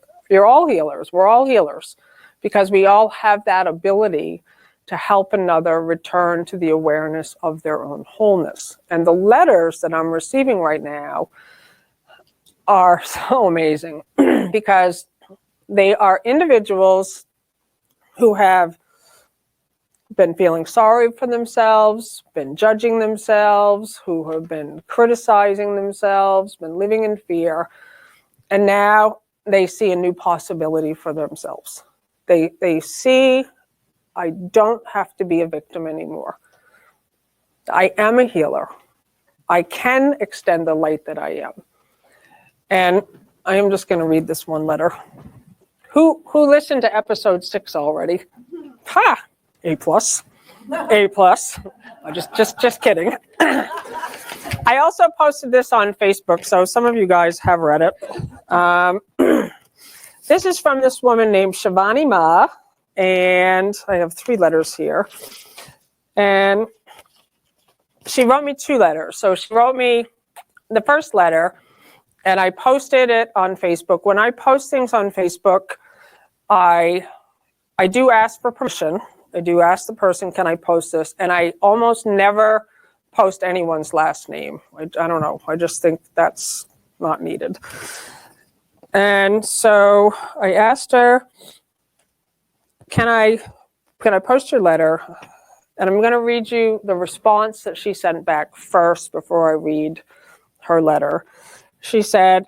all healers. We're all healers because we all have that ability to help another return to the awareness of their own wholeness. And the letters that I'm receiving right now are so amazing because they are individuals who have been feeling sorry for themselves, been judging themselves, who have been criticizing themselves, been living in fear, and now they see a new possibility for themselves. They see, I don't have to be a victim anymore. I am a healer. I can extend the light that I am. And I am just going to read this one letter. Who listened to episode 6 already? Ha! A+. Just kidding. I also posted this on Facebook, so some of you guys have read it. This is from this woman named Shivani Ma, and I have 3 letters here. And she wrote me 2 letters. So she wrote me the first letter, and I posted it on Facebook. When I post things on Facebook, I do ask for permission. I do ask the person, can I post this? And I almost never post anyone's last name. I don't know. I just think that's not needed. And so I asked her, can I post your letter? And I'm going to read you the response that she sent back first before I read her letter. She said,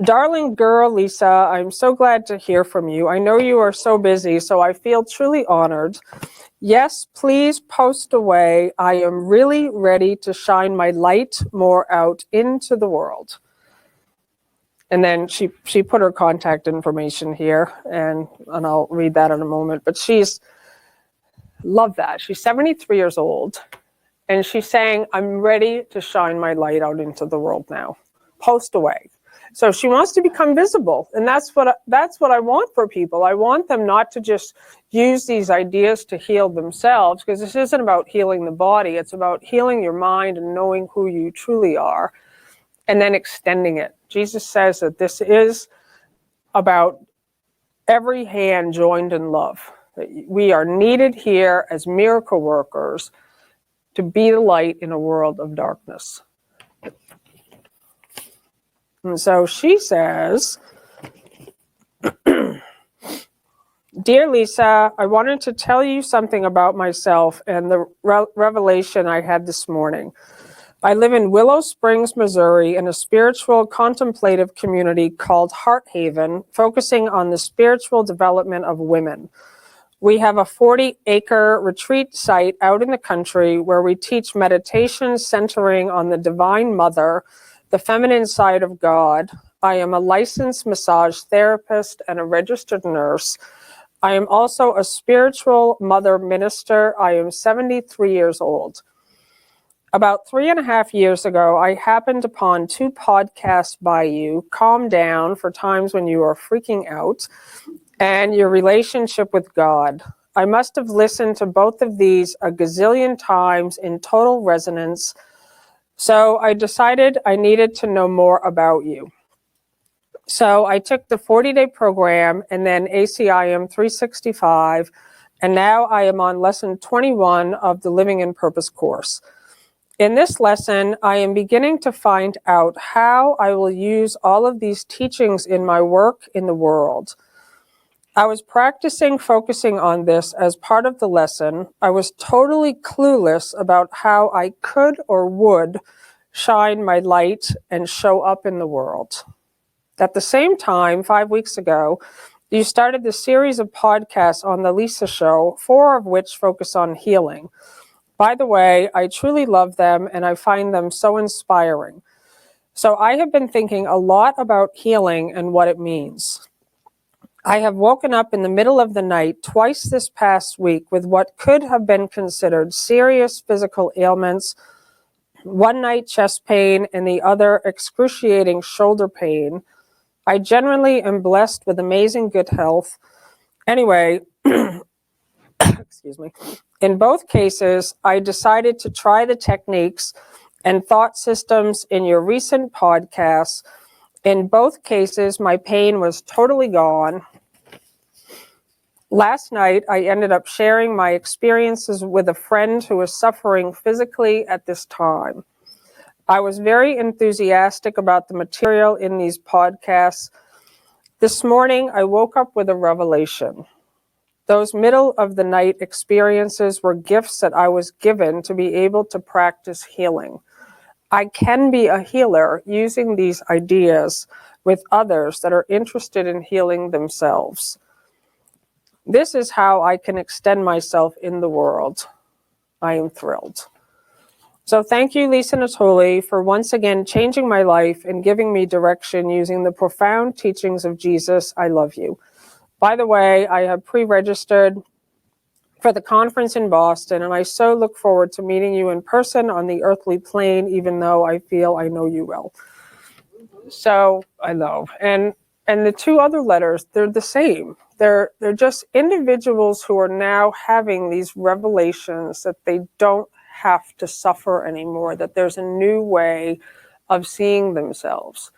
"Darling girl, Lisa, I'm so glad to hear from you. I know you are so busy, so I feel truly honored. Yes, please post away. I am really ready to shine my light more out into the world." And then she put her contact information here, and I'll read that in a moment. But love that. She's 73 years old, and she's saying, I'm ready to shine my light out into the world now. Post away. So she wants to become visible, and that's what I want for people. I want them not to just use these ideas to heal themselves, because this isn't about healing the body. It's about healing your mind and knowing who you truly are, and then extending it. Jesus says that this is about every hand joined in love. We are needed here as miracle workers to be the light in a world of darkness. And so she says, "Dear Lisa, I wanted to tell you something about myself and the revelation I had this morning. I live in Willow Springs, Missouri, in a spiritual contemplative community called Heart Haven, focusing on the spiritual development of women. We have a 40-acre retreat site out in the country where we teach meditation centering on the Divine Mother, the feminine side of God. I am a licensed massage therapist and a registered nurse. I am also a spiritual mother minister. I am 73 years old. About 3.5 years ago, I happened upon 2 podcasts by you, Calm Down for Times When You Are Freaking Out, and Your Relationship with God. I must have listened to both of these a gazillion times in total resonance, so I decided I needed to know more about you. So I took the 40-day program and then ACIM 365, and now I am on lesson 21 of the Living in Purpose course. In this lesson, I am beginning to find out how I will use all of these teachings in my work in the world. I was practicing focusing on this as part of the lesson. I was totally clueless about how I could or would shine my light and show up in the world. At the same time, 5 weeks ago, you started this series of podcasts on The Lisa Show, 4 of which focus on healing. By the way, I truly love them and I find them so inspiring. So I have been thinking a lot about healing and what it means. I have woken up in the middle of the night twice this past week with what could have been considered serious physical ailments, one night chest pain and the other excruciating shoulder pain. I generally am blessed with amazing good health. Anyway, excuse me. In both cases, I decided to try the techniques and thought systems in your recent podcasts. In both cases, my pain was totally gone. Last night, I ended up sharing my experiences with a friend who was suffering physically at this time. I was very enthusiastic about the material in these podcasts. This morning, I woke up with a revelation. Those middle of the night experiences were gifts that I was given to be able to practice healing. I can be a healer using these ideas with others that are interested in healing themselves. This is how I can extend myself in the world. I am thrilled. So thank you, Lisa Natoli, for once again changing my life and giving me direction using the profound teachings of Jesus. I love you. By the way, I have pre-registered for the conference in Boston, and I so look forward to meeting you in person on the earthly plane, even though I feel I know you well. So I know. And the 2 other letters, they're the same. They're just individuals who are now having these revelations that they don't have to suffer anymore, that there's a new way of seeing themselves.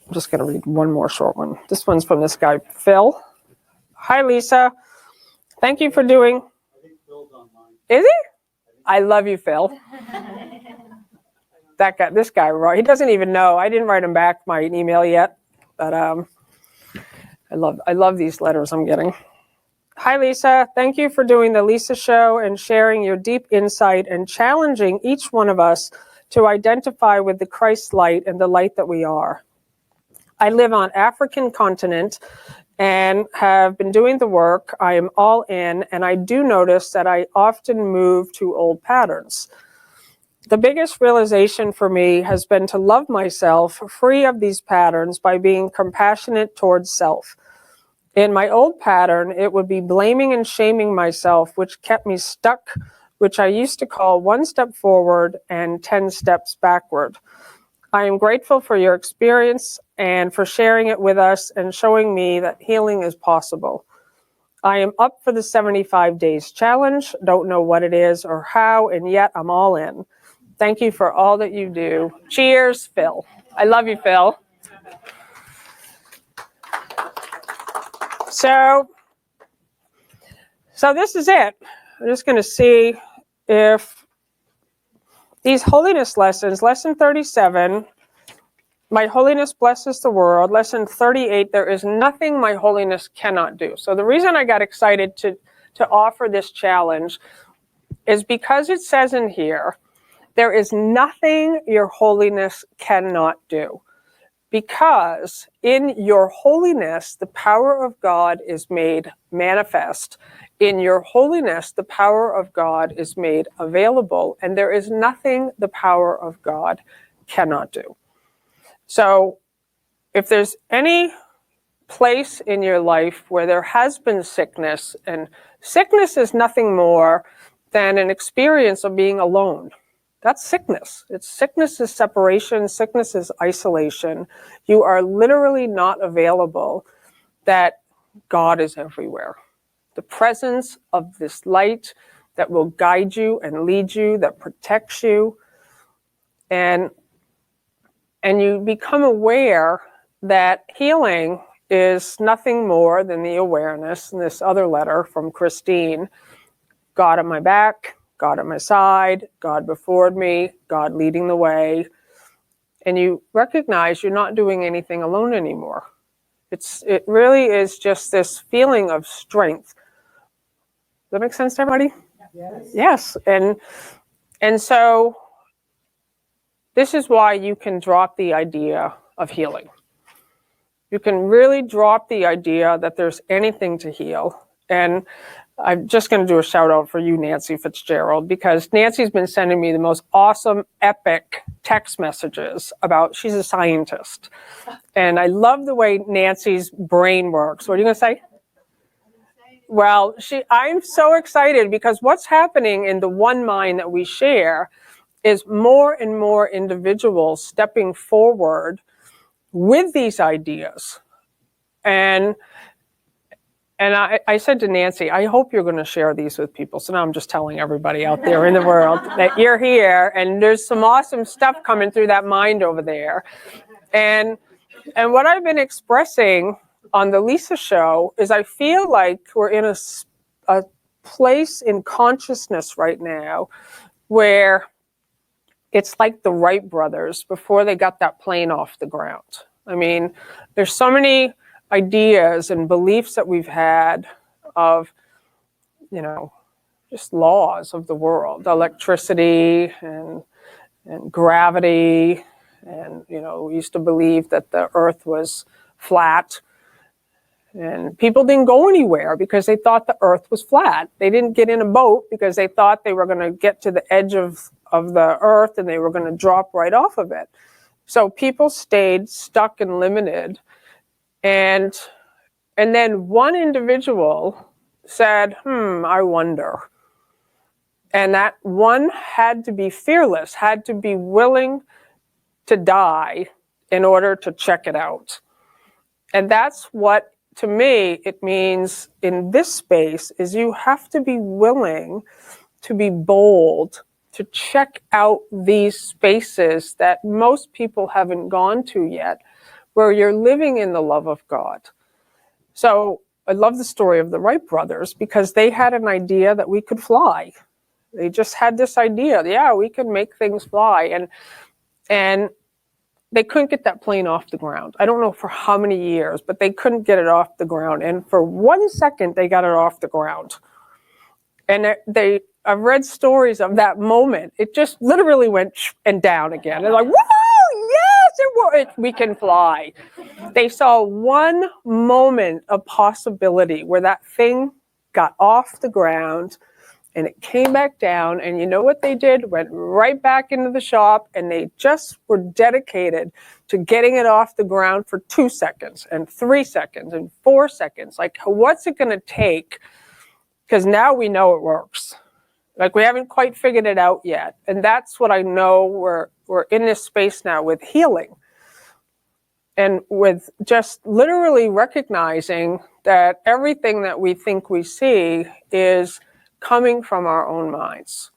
I'm just going to read one more short one. This one's from this guy, Phil. Hi, Lisa. Thank you for doing. I think Phil's online. Is he? I love you, Phil. That guy, this guy, he doesn't even know. I didn't write him back my email yet, but I love these letters I'm getting. Hi, Lisa. Thank you for doing the Lisa Show and sharing your deep insight and challenging each one of us to identify with the Christ light and the light that we are. I live on African continent and have been doing the work. I am all in, and I do notice that I often move to old patterns. The biggest realization for me has been to love myself free of these patterns by being compassionate towards self. In my old pattern, it would be blaming and shaming myself, which kept me stuck, which I used to call 1 step forward and 10 steps backward. I am grateful for your experience and for sharing it with us and showing me that healing is possible. I am up for the 75 days challenge, don't know what it is or how, and yet I'm all in. Thank you for all that you do. Cheers, Phil. I love you, Phil. So this is it. I'm just going to see if these holiness lessons, lesson 37, My Holiness Blesses the World, lesson 38, there is nothing my holiness cannot do. So the reason I got excited to offer this challenge is because it says in here, there is nothing your holiness cannot do. Because in your holiness, the power of God is made manifest. In your holiness, the power of God is made available, and there is nothing the power of God cannot do. So if there's any place in your life where there has been sickness, and sickness is nothing more than an experience of being alone. That's sickness. Sickness is separation. Sickness is isolation. You are literally not available, that God is everywhere. The presence of this light that will guide you and lead you, that protects you. And you become aware that healing is nothing more than the awareness. In this other letter from Christine, God at my back, God at my side, God before me, God leading the way. And you recognize you're not doing anything alone anymore. It really is just this feeling of strength. Does that make sense to everybody? Yes. Yes. And so this is why you can drop the idea of healing. You can really drop the idea that there's anything to heal. And I'm just going to do a shout out for you, Nancy Fitzgerald, because Nancy's been sending me the most awesome, epic text messages about, she's a scientist. And I love the way Nancy's brain works. What are you going to say? Well, I'm so excited because what's happening in the one mind that we share is more and more individuals stepping forward with these ideas. And I said to Nancy, I hope you're going to share these with people. So now I'm just telling everybody out there in the world that you're here and there's some awesome stuff coming through that mind over there. And what I've been expressing on the Lisa show is I feel like we're in a place in consciousness right now where it's like the Wright Brothers before they got that plane off the ground. I mean, there's so many ideas and beliefs that we've had of, just laws of the world, electricity and gravity. And, we used to believe that the earth was flat. And people didn't go anywhere because they thought the earth was flat. They didn't get in a boat because they thought they were going to get to the edge of the earth and they were going to drop right off of it. So people stayed stuck and limited. And then one individual said, I wonder. And that one had to be fearless, had to be willing to die in order to check it out. And that's what, to me, it means in this space is you have to be willing to be bold, to check out these spaces that most people haven't gone to yet, where you're living in the love of God. So I love the story of the Wright Brothers because they had an idea that we could fly. They just had this idea, we can make things fly. And they couldn't get that plane off the ground. I don't know for how many years, but they couldn't get it off the ground. And for 1 second, they got it off the ground. And I've read stories of that moment. It just literally went and down again. They're like, whoa, yes, we can fly. They saw one moment of possibility where that thing got off the ground and it came back down. And you know what they did? Went right back into the shop and they just were dedicated to getting it off the ground for 2 seconds and 3 seconds and 4 seconds. Like, what's it going to take? Because now we know it works. Like, we haven't quite figured it out yet. And that's what I know we're in this space now with healing. And with just literally recognizing that everything that we think we see is coming from our own minds.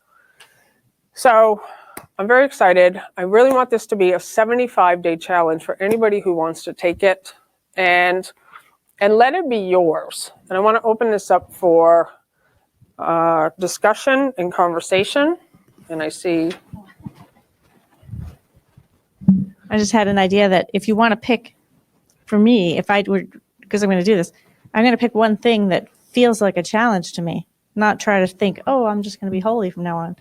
So I'm very excited. I really want this to be a 75-day challenge for anybody who wants to take it and let it be yours. And I want to open this up for discussion and conversation. And I see. I just had an idea that if you want to pick, for me, if I were, because I'm going to do this, I'm going to pick one thing that feels like a challenge to me, not try to think, I'm just going to be holy from now on.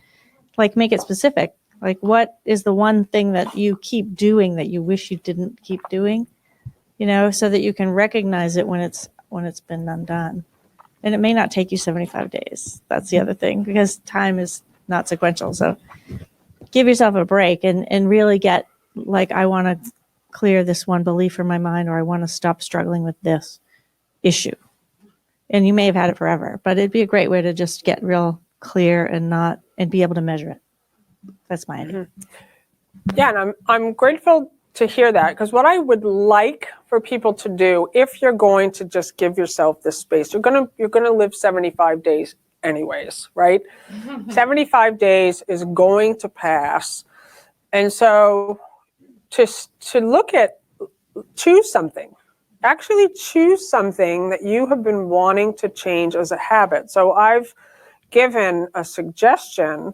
Like, make it specific. Like, what is the one thing that you keep doing that you wish you didn't keep doing? So that you can recognize it when it's been undone. And it may not take you 75 days. That's the other thing, because time is not sequential. So give yourself a break and really get, like, I want to clear this one belief from my mind, or I want to stop struggling with this issue. And you may have had it forever, but it'd be a great way to just get real clear and be able to measure it. That's my idea. Mm-hmm. Yeah, and I'm grateful to hear that, because what I would like for people to do, if you're going to just give yourself this space, you're gonna live 75 days anyways, right? 75 days is going to pass. And so to look at, choose something. Actually choose something that you have been wanting to change as a habit. So I've given a suggestion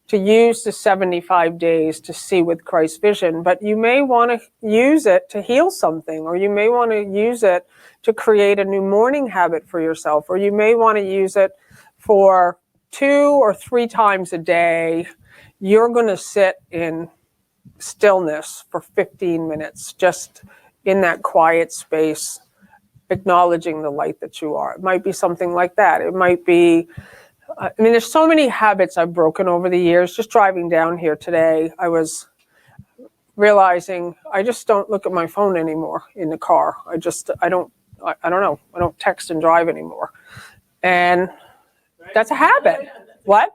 to use the 75 days to see with Christ's vision, but you may want to use it to heal something, or you may want to use it to create a new morning habit for yourself, or you may want to use it for 2 or 3 times a day. You're going to sit in stillness for 15 minutes, just in that quiet space, acknowledging the light that you are. It might be something like that. It might be, I mean, there's so many habits I've broken over the years. Just driving down here today, I was realizing I just don't look at my phone anymore in the car. I don't know. I don't text and drive anymore. And that's a habit. What?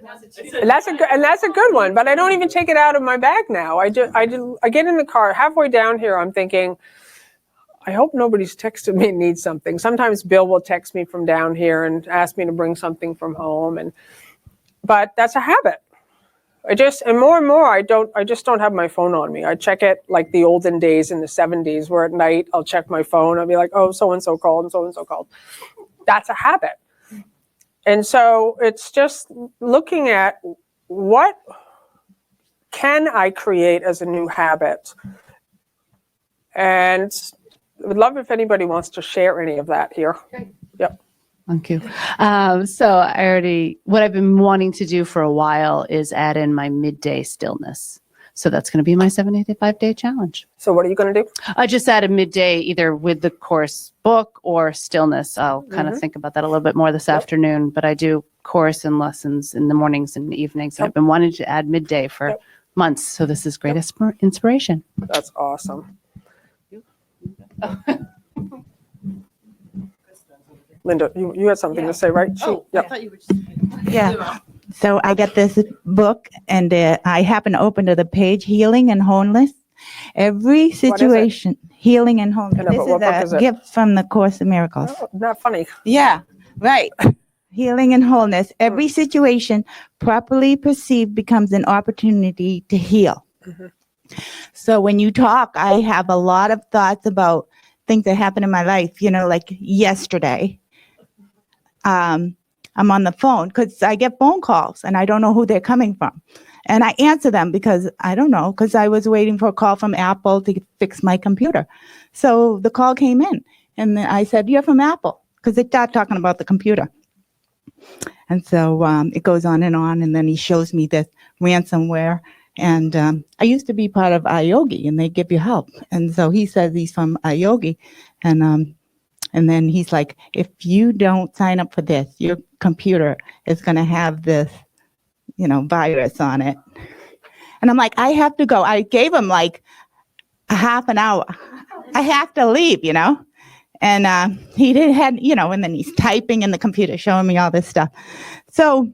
And that's a good one, but I don't even take it out of my bag now. I get in the car halfway down here. I'm thinking, I hope nobody's texted me and needs something. Sometimes Bill will text me from down here and ask me to bring something from home, but that's a habit. And more and more, I just don't have my phone on me. I check it like the olden days in the 70s, where at night I'll check my phone. I'll be like, oh, so and so called and so and so called. That's a habit. And so it's just looking at what can I create as a new habit. And I would love if anybody wants to share any of that here. Yep. Thank you. What I've been wanting to do for a while is add in my midday stillness. So that's going to be my 75-day challenge. So what are you going to do? I just add a midday either with the course book or stillness. I'll kind of think about that a little bit more this afternoon, but I do course and lessons in the mornings and evenings. And I've been wanting to add midday for months. So this is great inspiration. That's awesome. Linda, you had something to say, right? Yeah. So I got this book, and I happen to open to the page, Healing and Wholeness. Every situation, Healing and Wholeness. I know, but what book This is is a it? gift from the Course in Miracles. Oh, not funny. Yeah, right. Healing and Wholeness. Every situation properly perceived becomes an opportunity to heal. So when you talk, I have a lot of thoughts about things that happened in my life, like yesterday. I'm on the phone because I get phone calls and I don't know who they're coming from. And I answer them because I don't know, because I was waiting for a call from Apple to fix my computer. So the call came in and then I said, "You're from Apple," because they start talking about the computer. And so it goes on. And then he shows me this ransomware. And I used to be part of iYogi, and they give you help. And so he says he's from iYogi. And then he's like, "If you don't sign up for this, your computer is going to have this, virus on it." And I'm like, I have to go. I gave him like a half an hour. I have to leave, And he and then he's typing in the computer, showing me all this stuff. So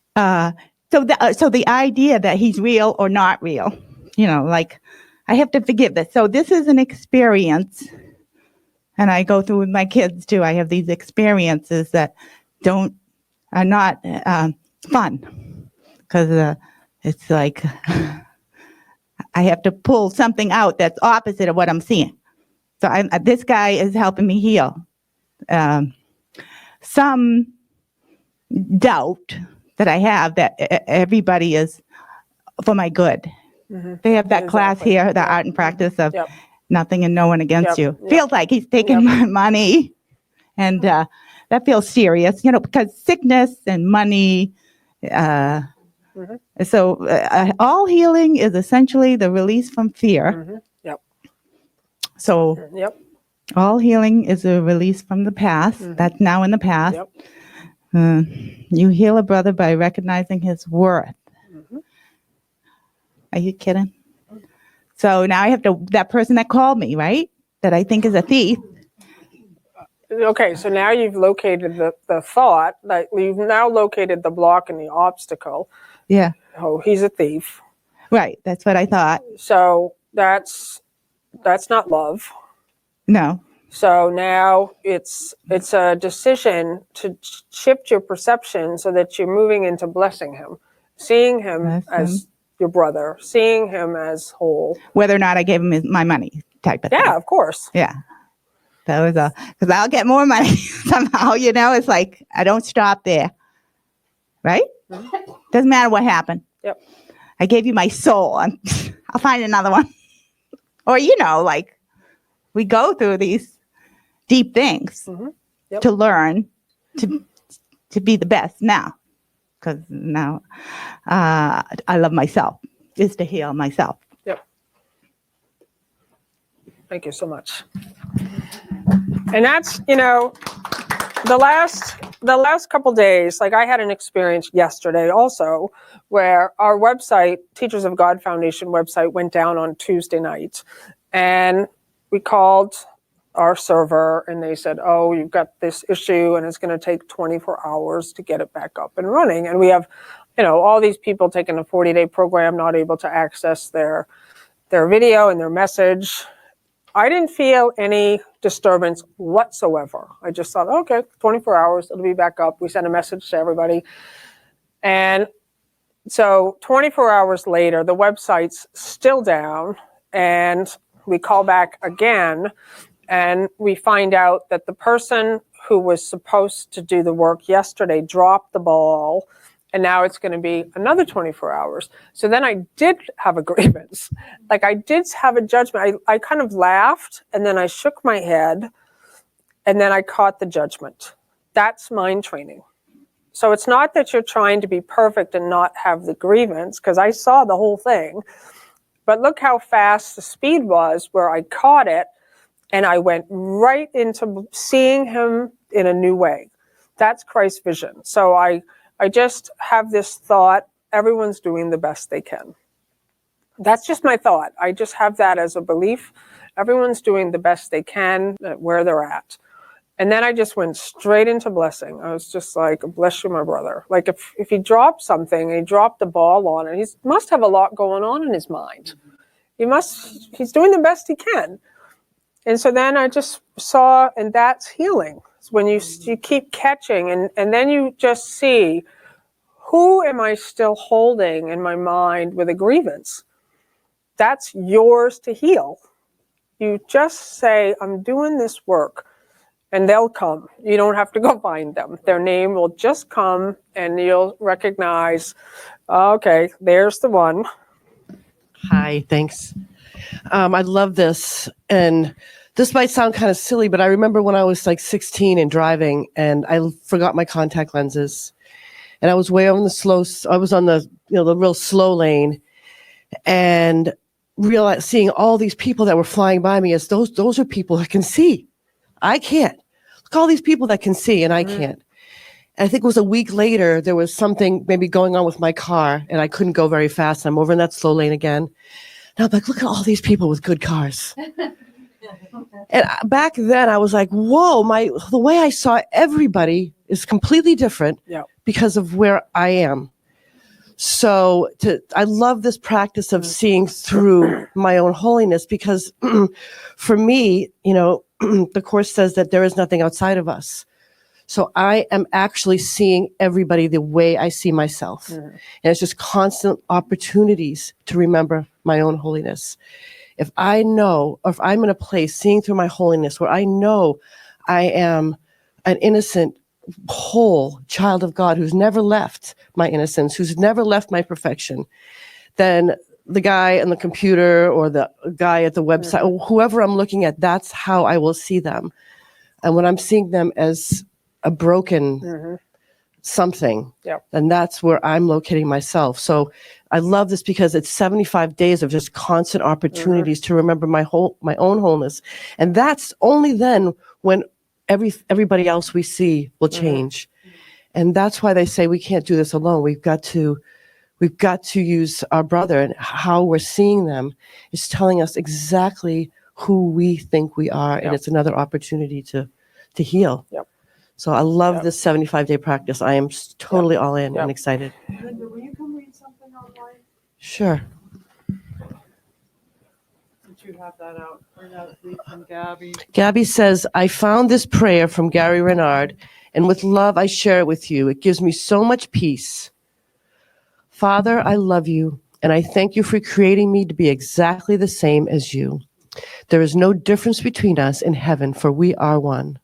the idea that he's real or not real, I have to forgive this. So this is an experience. And I go through with my kids too. I have these experiences that are not fun, because it's like I have to pull something out that's opposite of what I'm seeing. So this guy is helping me heal some doubt that I have that everybody is for my good. They have that class here, the art and practice of nothing and no one against you. Feels like he's taking my money, and that feels serious, because sickness and money. So all healing is essentially the release from fear. So all healing is a release from the past. That's now in the past. You heal a brother by recognizing his worth. Are you kidding? So now I have that person that called me, right? That I think is a thief. Okay, so now you've located the thought, like you've now located the block and the obstacle. Yeah. Oh, he's a thief. Right, that's what I thought. So that's not love. No. So now it's a decision to shift your perception so that you're moving into blessing him, seeing him as your brother, seeing him as whole. Whether or not I gave him my money type of thing. Yeah, of course. Yeah. That was because I'll get more money somehow, it's like I don't stop there. Right? Doesn't matter what happened. Yep. I gave you my soul. I'll find another one. Or, like we go through these deep things to learn to be the best now. Because now I love myself. is to heal myself. Yep. Thank you so much. And that's, the last couple days, like I had an experience yesterday also where our website, Teachers of God Foundation website, went down on Tuesday night. And we called our server and they said, oh, you've got this issue and it's going to take 24 hours to get it back up and running. And we have, all these people taking a 40-day program, not able to access their video and their message. I didn't feel any disturbance whatsoever. I just thought, okay, 24 hours, it'll be back up. We sent a message to everybody. And so 24 hours later, the website's still down, and we call back again, and we find out that the person who was supposed to do the work yesterday dropped the ball, and now it's going to be another 24 hours. So then I did have a grievance. Like I did have a judgment. I kind of laughed, and then I shook my head, and then I caught the judgment. That's mind training. So it's not that you're trying to be perfect and not have the grievance, because I saw the whole thing. But look how fast the speed was where I caught it, and I went right into seeing him in a new way. That's Christ's vision. So I just have this thought, everyone's doing the best they can. That's just my thought. I just have that as a belief. Everyone's doing the best they can at where they're at. And then I just went straight into blessing. I was just like, bless you, my brother. Like if he dropped something and he dropped the ball on it, he must have a lot going on in his mind. He's doing the best he can. And so then I just saw, and that's healing. It's when you keep catching and then you just see, who am I still holding in my mind with a grievance? That's yours to heal. You just say, I'm doing this work. And they'll come. You don't have to go find them. Their name will just come and you'll recognize, okay, there's the one. Hi, thanks. I love this. And this might sound kind of silly, but I remember when I was like 16 and driving and I forgot my contact lenses. And I was way on the the real slow lane and seeing all these people that were flying by me as those are people that can see. I can't. Look, all these people that can see and I can't. And I think it was a week later, there was something maybe going on with my car and I couldn't go very fast. I'm over in that slow lane again. And I'm like, look at all these people with good cars. And back then I was like, whoa, the way I saw everybody is completely different because of where I am. So I love this practice of seeing through my own holiness because for me, the Course says that there is nothing outside of us. So I am actually seeing everybody the way I see myself. And it's just constant opportunities to remember my own holiness. If I know, or if I'm in a place seeing through my holiness where I know I am an innocent, whole child of God who's never left my innocence, who's never left my perfection, then the guy on the computer or the guy at the website, or whoever I'm looking at, that's how I will see them. And when I'm seeing them as a broken something, then that's where I'm locating myself. So I love this because it's 75 days of just constant opportunities to remember my own wholeness. And that's only then when everybody else we see will change. And that's why they say we can't do this alone. We've got to use our brother, and how we're seeing them is telling us exactly who we think we are. And it's another opportunity to heal. So I love this 75-day practice. I am totally all in and excited. Linda, will you come read something online? Sure. Did you have that out? Or that read from Gabby? Gabby says, I found this prayer from Gary Renard, and with love I share it with you. It gives me so much peace. Father, I love you, and I thank you for creating me to be exactly the same as you. There is no difference between us in heaven, for we are one.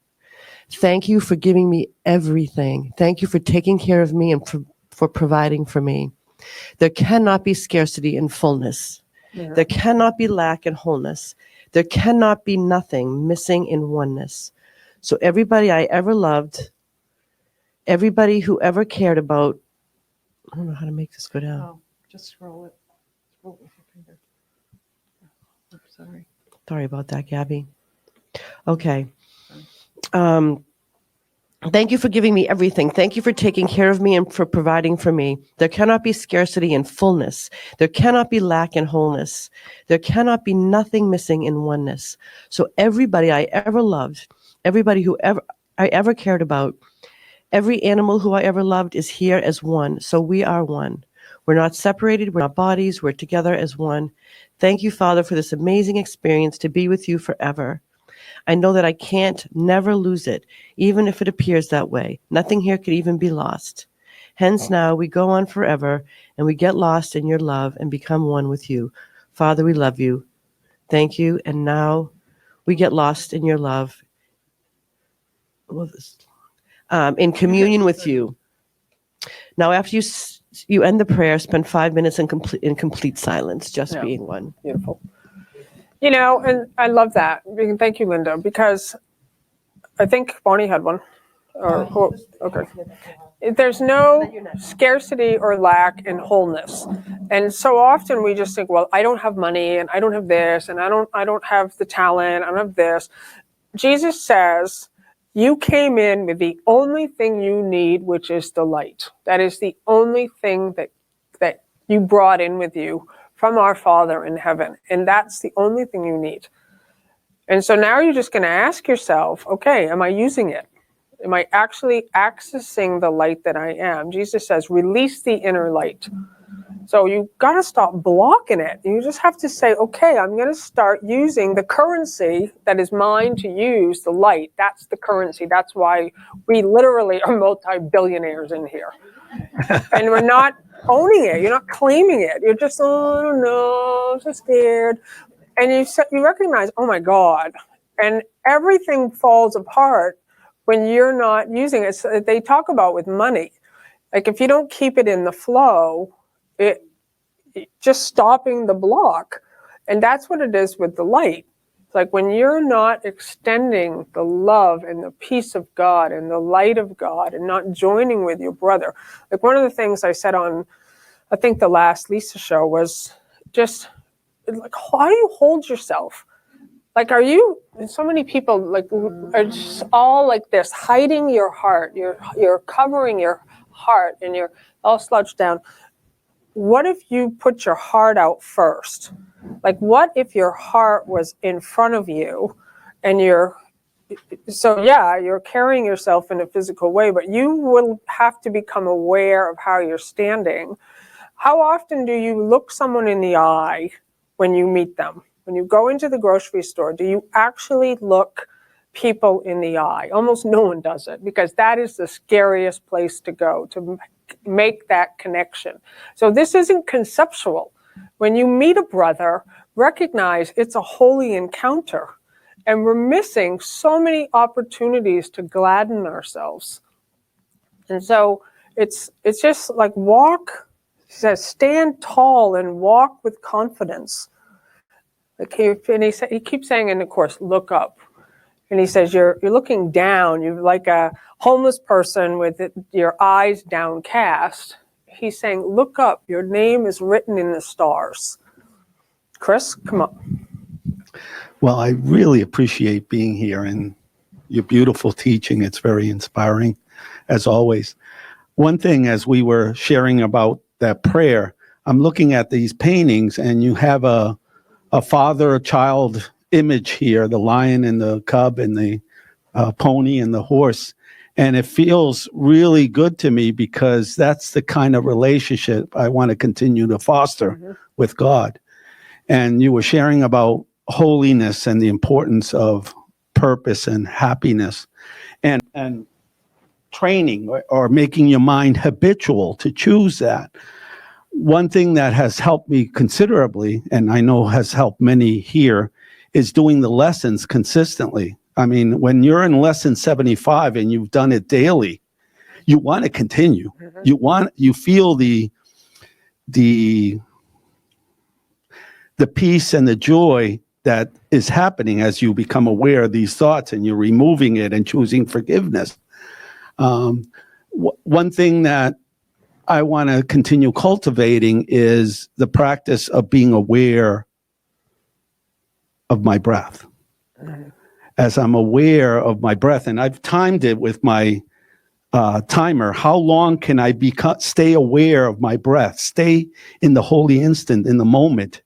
Thank you for giving me everything. Thank you for taking care of me and for providing for me. There cannot be scarcity in fullness. There cannot be lack in wholeness. There cannot be nothing missing in oneness. So everybody I ever loved, everybody who ever cared about, I don't know how to make this go down. Oh, just scroll it. Sorry about that, Gabby. Okay. Thank you for giving me everything. Thank you for taking care of me and for providing for me. There cannot be scarcity in fullness. There cannot be lack in wholeness. There cannot be nothing missing in oneness. So everybody I ever loved, everybody I ever cared about, every animal who I ever loved is here as one. So we are one. We're not separated. We're not bodies. We're together as one. Thank you, Father, for this amazing experience to be with you forever. I know that I can't never lose it, even if it appears that way. Nothing here could even be lost. Hence now we go on forever and we get lost in your love and become one with you. Father, we love you. Thank you. And now we get lost in your love. In communion with you. Now, after you end the prayer, spend 5 minutes in complete silence, just being one. Beautiful. You know, and I love that. Thank you, Linda, because I think Bonnie had one. Okay. There's no scarcity or lack in wholeness. And so often we just think, well, I don't have money and I don't have this and I don't have the talent, I don't have this. Jesus says, you came in with the only thing you need, which is the light. That is the only thing that you brought in with you from our Father in heaven. And that's the only thing you need. And so now you're just going to ask yourself, okay, am I using it? Am I actually accessing the light that I am? Jesus says, release the inner light. So you got to stop blocking it. You just have to say, okay, I'm going to start using the currency that is mine to use, the light. That's the currency. That's why we literally are multi-billionaires in here. And we're not owning it. You're not claiming it. You're just, oh, I don't know, I'm so scared. And you recognize, oh my God. And everything falls apart when you're not using it. So they talk about with money. Like if you don't keep it in the flow, it just stopping the block. And that's what it is with the light. It's like when you're not extending the love and the peace of God and the light of God and not joining with your brother. Like one of the things I said on, I think the last Lisa show was just like, how do you hold yourself? Like, are you, so many people like are just all like this, hiding your heart. You're covering your heart and you're all slouched down. What if you put your heart out first? Like, what if your heart was in front of you and you're carrying yourself in a physical way, but you will have to become aware of how you're standing. How often do you look someone in the eye when you meet them? When you go into the grocery store, do you actually look people in the eye? Almost no one does it because that is the scariest place to go, to make that connection. So this isn't conceptual. When you meet a brother, recognize it's a holy encounter. And we're missing so many opportunities to gladden ourselves. And so it's just like walk, he says, stand tall and walk with confidence. Like he keeps saying in the Course, look up. And he says, you're looking down. You're like a homeless person with your eyes downcast. He's saying, look up. Your name is written in the stars. Chris, come up. Well, I really appreciate being here and your beautiful teaching. It's very inspiring, as always. One thing, as we were sharing about that prayer, I'm looking at these paintings, and you have a father-child image here, the lion and the cub and the pony and the horse. And it feels really good to me because that's the kind of relationship I want to continue to foster with God. And you were sharing about holiness and the importance of purpose and happiness and training or making your mind habitual to choose that. One thing that has helped me considerably, and I know has helped many here, is doing the lessons consistently. I mean, when you're in lesson 75 and you've done it daily, you want to continue. You feel the peace and the joy that is happening as you become aware of these thoughts and you're removing it and choosing forgiveness. One thing that I want to continue cultivating is the practice of being aware of my breath. As I'm aware of my breath, and I've timed it with my timer, how long can I stay aware of my breath, stay in the holy instant, in the moment?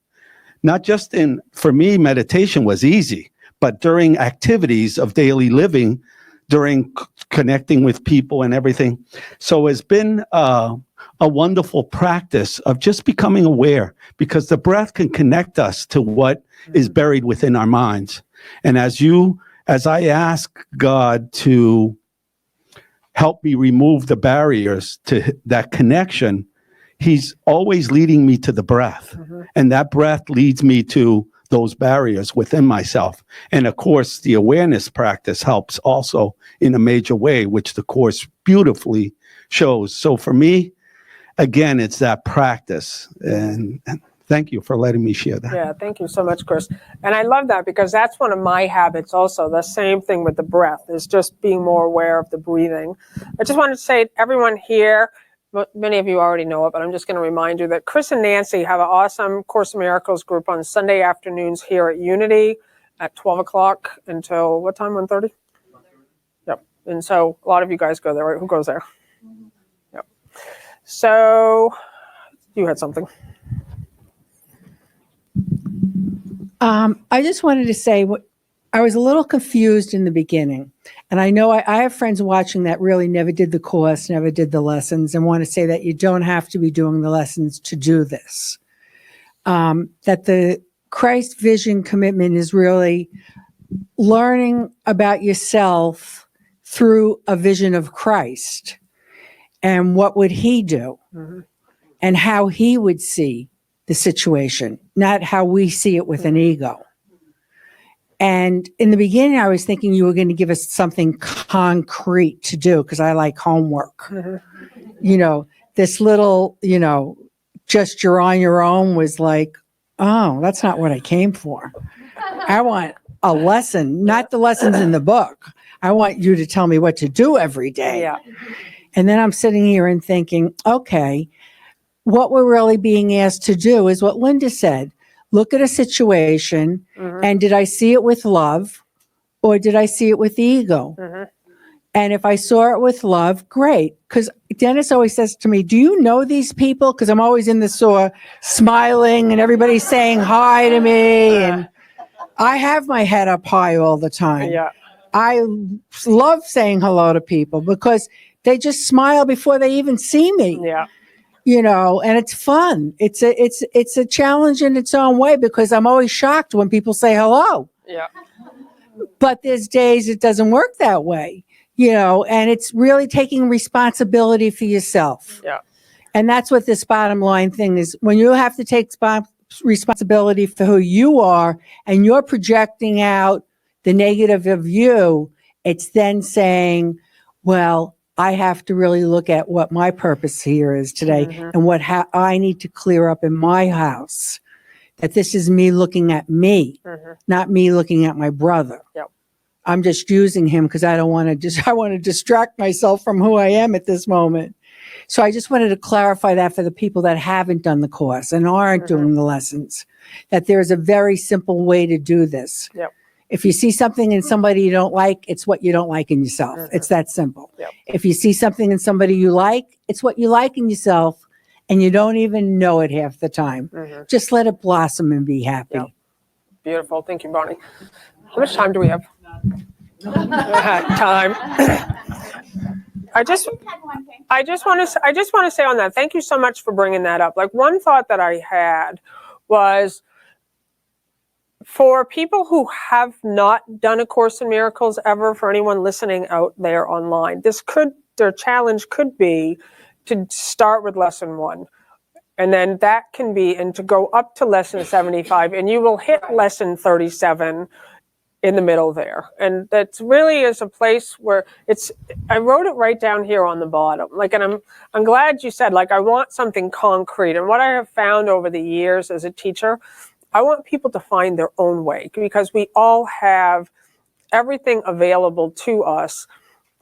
Not just for me, meditation was easy, but during activities of daily living, during connecting with people and everything. So it's been a wonderful practice of just becoming aware, because the breath can connect us to what is buried within our minds. And as I ask God to help me remove the barriers to that connection, he's always leading me to the breath. And that breath leads me to those barriers within myself. And of course, the awareness practice helps also in a major way, which the Course beautifully shows. So for me, again, it's that practice. And thank you for letting me share that. Yeah, thank you so much, Chris. And I love that, because that's one of my habits also. The same thing with the breath, is just being more aware of the breathing. I just wanted to say, everyone here, many of you already know it, but I'm just going to remind you that Chris and Nancy have an awesome Course in Miracles group on Sunday afternoons here at Unity at 12 o'clock until what time, 1:30? Yep. And so a lot of you guys go there, right? Who goes there? Yep. So you had something. I just wanted to say, I was a little confused in the beginning. And I know I have friends watching that really never did the course, never did the lessons, and want to say that you don't have to be doing the lessons to do this. That the Christ vision commitment is really learning about yourself through a vision of Christ. And what would he do? And how he would see the situation, not how we see it with an ego. And in the beginning, I was thinking you were going to give us something concrete to do, because I like homework. You know, this little, just you're on your own was like, oh, that's not what I came for. I want a lesson, not the lessons in the book. I want you to tell me what to do every day. Yeah. And then I'm sitting here and thinking, okay, what we're really being asked to do is what Linda said. Look at a situation, and did I see it with love, or did I see it with ego? And if I saw it with love, great. Because Dennis always says to me, do you know these people? Because I'm always in the store smiling and everybody's saying hi to me. And I have my head up high all the time. Yeah. I love saying hello to people because they just smile before they even see me. Yeah. And it's fun. It's a challenge in its own way, because I'm always shocked when people say hello. Yeah. But there's days it doesn't work that way, and it's really taking responsibility for yourself. Yeah. And that's what this bottom line thing is. When you have to take responsibility for who you are and you're projecting out the negative of you, it's then saying, well, I have to really look at what my purpose here is today and what I need to clear up in my house. That this is me looking at me, not me looking at my brother. Yep. I'm just using him because I want to distract myself from who I am at this moment. So I just wanted to clarify that for the people that haven't done the course and aren't doing the lessons, that there's a very simple way to do this. Yep. If you see something in somebody you don't like, it's what you don't like in yourself. It's that simple. Yep. If you see something in somebody you like, it's what you like in yourself, and you don't even know it half the time. Just let it blossom and be happy. Yep. Beautiful. Thank you, Bonnie. How much time do we have? Time. I just want to say on that, thank you so much for bringing that up. Like, one thought that I had was, for people who have not done A Course in Miracles ever, for anyone listening out there online, their challenge could be to start with lesson 1. And then that can be, and to go up to lesson 75, and you will hit lesson 37 in the middle there. And that really is a place where I wrote it right down here on the bottom. Like, and I'm glad you said, like, I want something concrete. And what I have found over the years as a teacher, I want people to find their own way, because we all have everything available to us.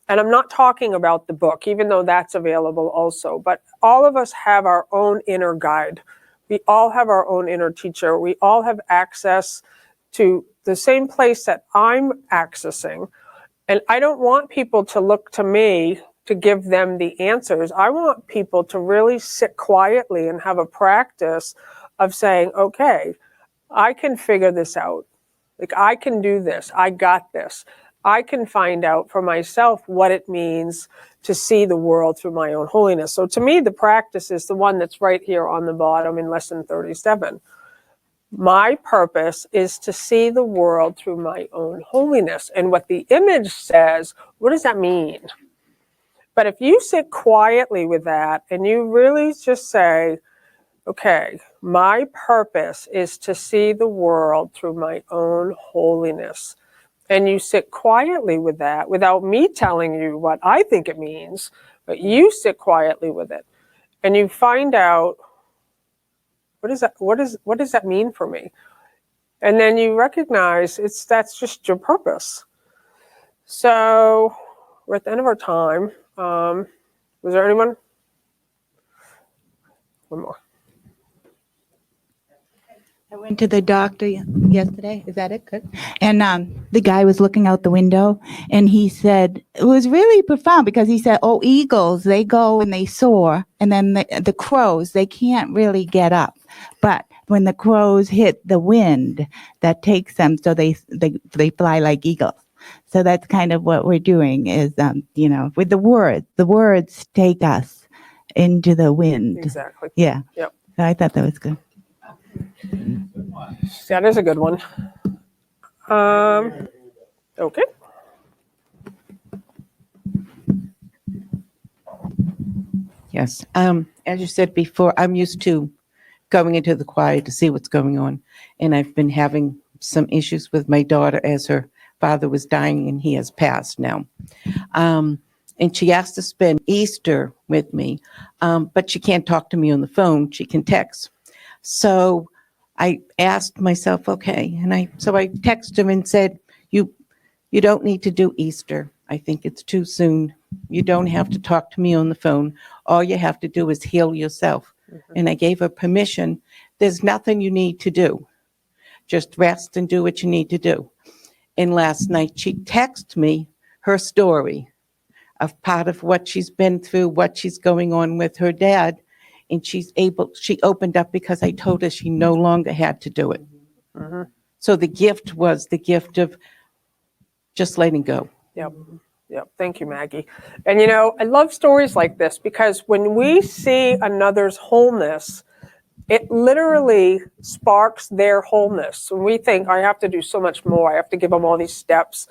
And I'm not talking about the book, even though that's available also, but all of us have our own inner guide. We all have our own inner teacher. We all have access to the same place that I'm accessing. And I don't want people to look to me to give them the answers. I want people to really sit quietly and have a practice of saying, okay, I can figure this out. Like, I can do this. I got this. I can find out for myself what it means to see the world through my own holiness. So to me, the practice is the one that's right here on the bottom in lesson 37. My purpose is to see the world through my own holiness. And what the image says, what does that mean? But if you sit quietly with that and you really just say, okay, my purpose is to see the world through my own holiness. And you sit quietly with that without me telling you what I think it means, but you sit quietly with it. And you find out, what does that mean for me? And then you recognize that's just your purpose. So we're at the end of our time. Was there anyone? One more. I went to the doctor yesterday. Is that it? Good. And the guy was looking out the window, and he said, it was really profound because he said, oh, eagles, they go and they soar, and then the crows, they can't really get up. But when the crows hit the wind, that takes them, so they fly like eagles. So that's kind of what we're doing is, with the words take us into the wind. Exactly. Yeah. Yep. So I thought that was good. That is a good one. Okay. Yes. As you said before, I'm used to going into the choir to see what's going on. And I've been having some issues with my daughter as her father was dying and he has passed now. And she asked to spend Easter with me, but she can't talk to me on the phone. She can text. So I asked myself, okay, so I texted him and said, you don't need to do Easter. I think it's too soon. You don't have to talk to me on the phone. All you have to do is heal yourself. Mm-hmm. And I gave her permission. There's nothing you need to do. Just rest and do what you need to do. And last night she texted me her story of part of what she's been through, what she's going on with her dad. And she opened up because I told her she no longer had to do it. Mm-hmm. So the gift was the gift of just letting go. Yep. Thank you, Maggie. And I love stories like this because when we see another's wholeness, it literally sparks their wholeness. When we think, I have to do so much more, I have to give them all these steps.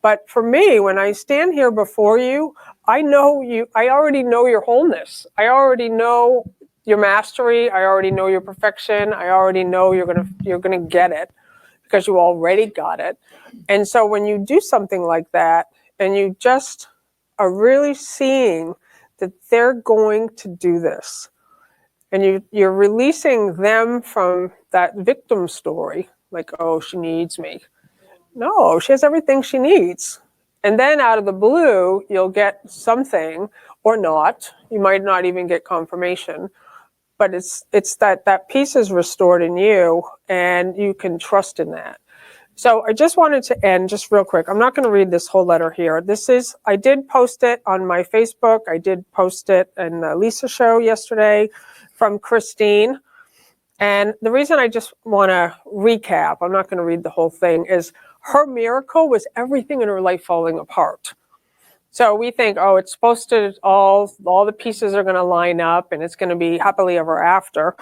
But for me, when I stand here before you, I already know your wholeness. I already know your mastery. I already know your perfection. I already know you're gonna get it because you already got it. And so when you do something like that and you just are really seeing that they're going to do this and you're releasing them from that victim story, like, oh, she needs me. No, she has everything she needs. And then out of the blue, you'll get something or not. You might not even get confirmation, but it's that peace is restored in you and you can trust in that. So I just wanted to end just real quick. I'm not going to read this whole letter here. I did post it on my Facebook. I did post it in the Lisa show yesterday from Christine. And the reason I just want to recap, I'm not going to read the whole thing, is her miracle was everything in her life falling apart. So we think, oh, it's supposed to, all the pieces are going to line up and it's going to be happily ever after.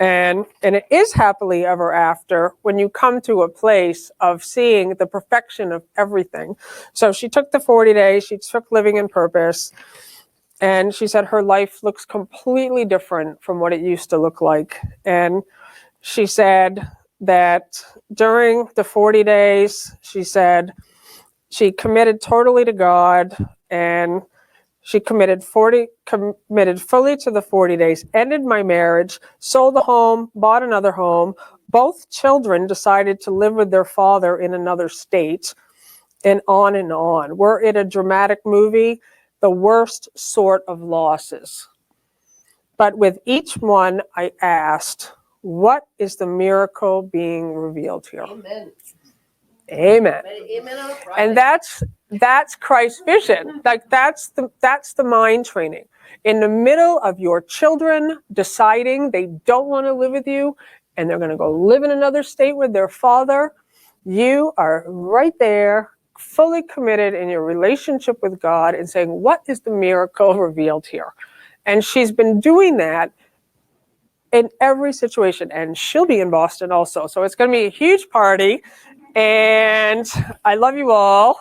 And it is happily ever after when you come to a place of seeing the perfection of everything. So she took the 40 days, she took living in purpose, and she said her life looks completely different from what it used to look like. And she said that during the 40 days, she said she committed totally to God and she committed fully to the 40 days, ended my marriage, sold a home, bought another home. Both children decided to live with their father in another state. and on and on. We're in a dramatic movie, the worst sort of losses. But with each one, I asked, what is the miracle being revealed here? Amen. Amen. Amen on a Friday. And that's Christ's vision. Like that's the mind training. In the middle of your children deciding they don't want to live with you and they're going to go live in another state with their father, you are right there, fully committed in your relationship with God and saying, what is the miracle revealed here? And she's been doing that in every situation. And she'll be in Boston also. So it's going to be a huge party. And I love you all.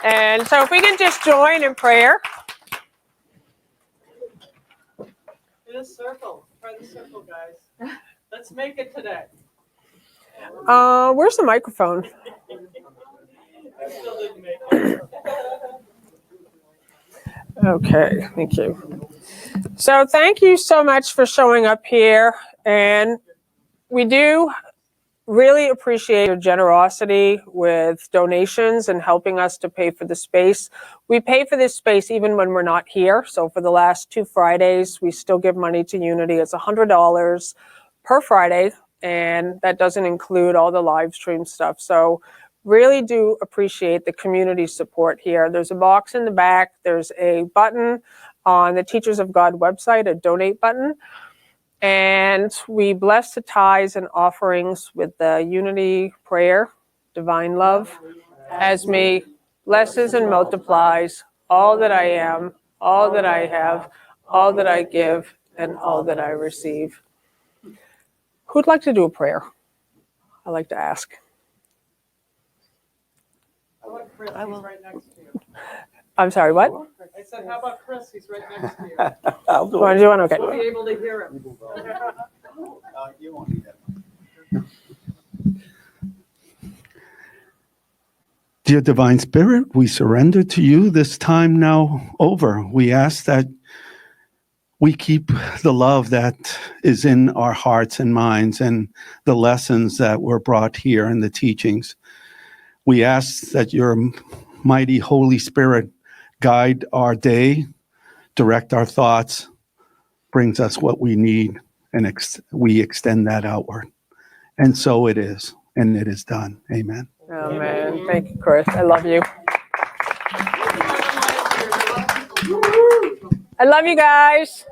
And so if we can just join in prayer. In a circle. Try the circle, guys. Let's make it today. Where's the microphone? I still didn't make it. Okay, thank you. So thank you so much for showing up here. And we do really appreciate your generosity with donations and helping us to pay for the space. We pay for this space even when we're not here. So for the last 2 Fridays, we still give money to Unity. It's $100 per Friday, and that doesn't include all the live stream stuff. So really do appreciate the community support here. There's a box in the back. There's a button on the Teachers of God website, a donate button. And we bless the tithes and offerings with the unity prayer, divine love, as me blesses and multiplies all that I am, all that I have, all that I give, and all that I receive. Who'd like to do a prayer? I'd like to ask. I will. Right next to you. I'm sorry, what? I said, how about Chris? He's right next to you. I'll do it. Okay. You'll be able to hear him. You won't need that. Dear Divine Spirit, we surrender to you this time now over. We ask that we keep the love that is in our hearts and minds and the lessons that were brought here in the teachings. We ask that your mighty Holy Spirit guide our day, direct our thoughts, brings us what we need, and we extend that outward. And so it is, and it is done. Amen. Amen. Thank you, Chris. I love you. I love you guys.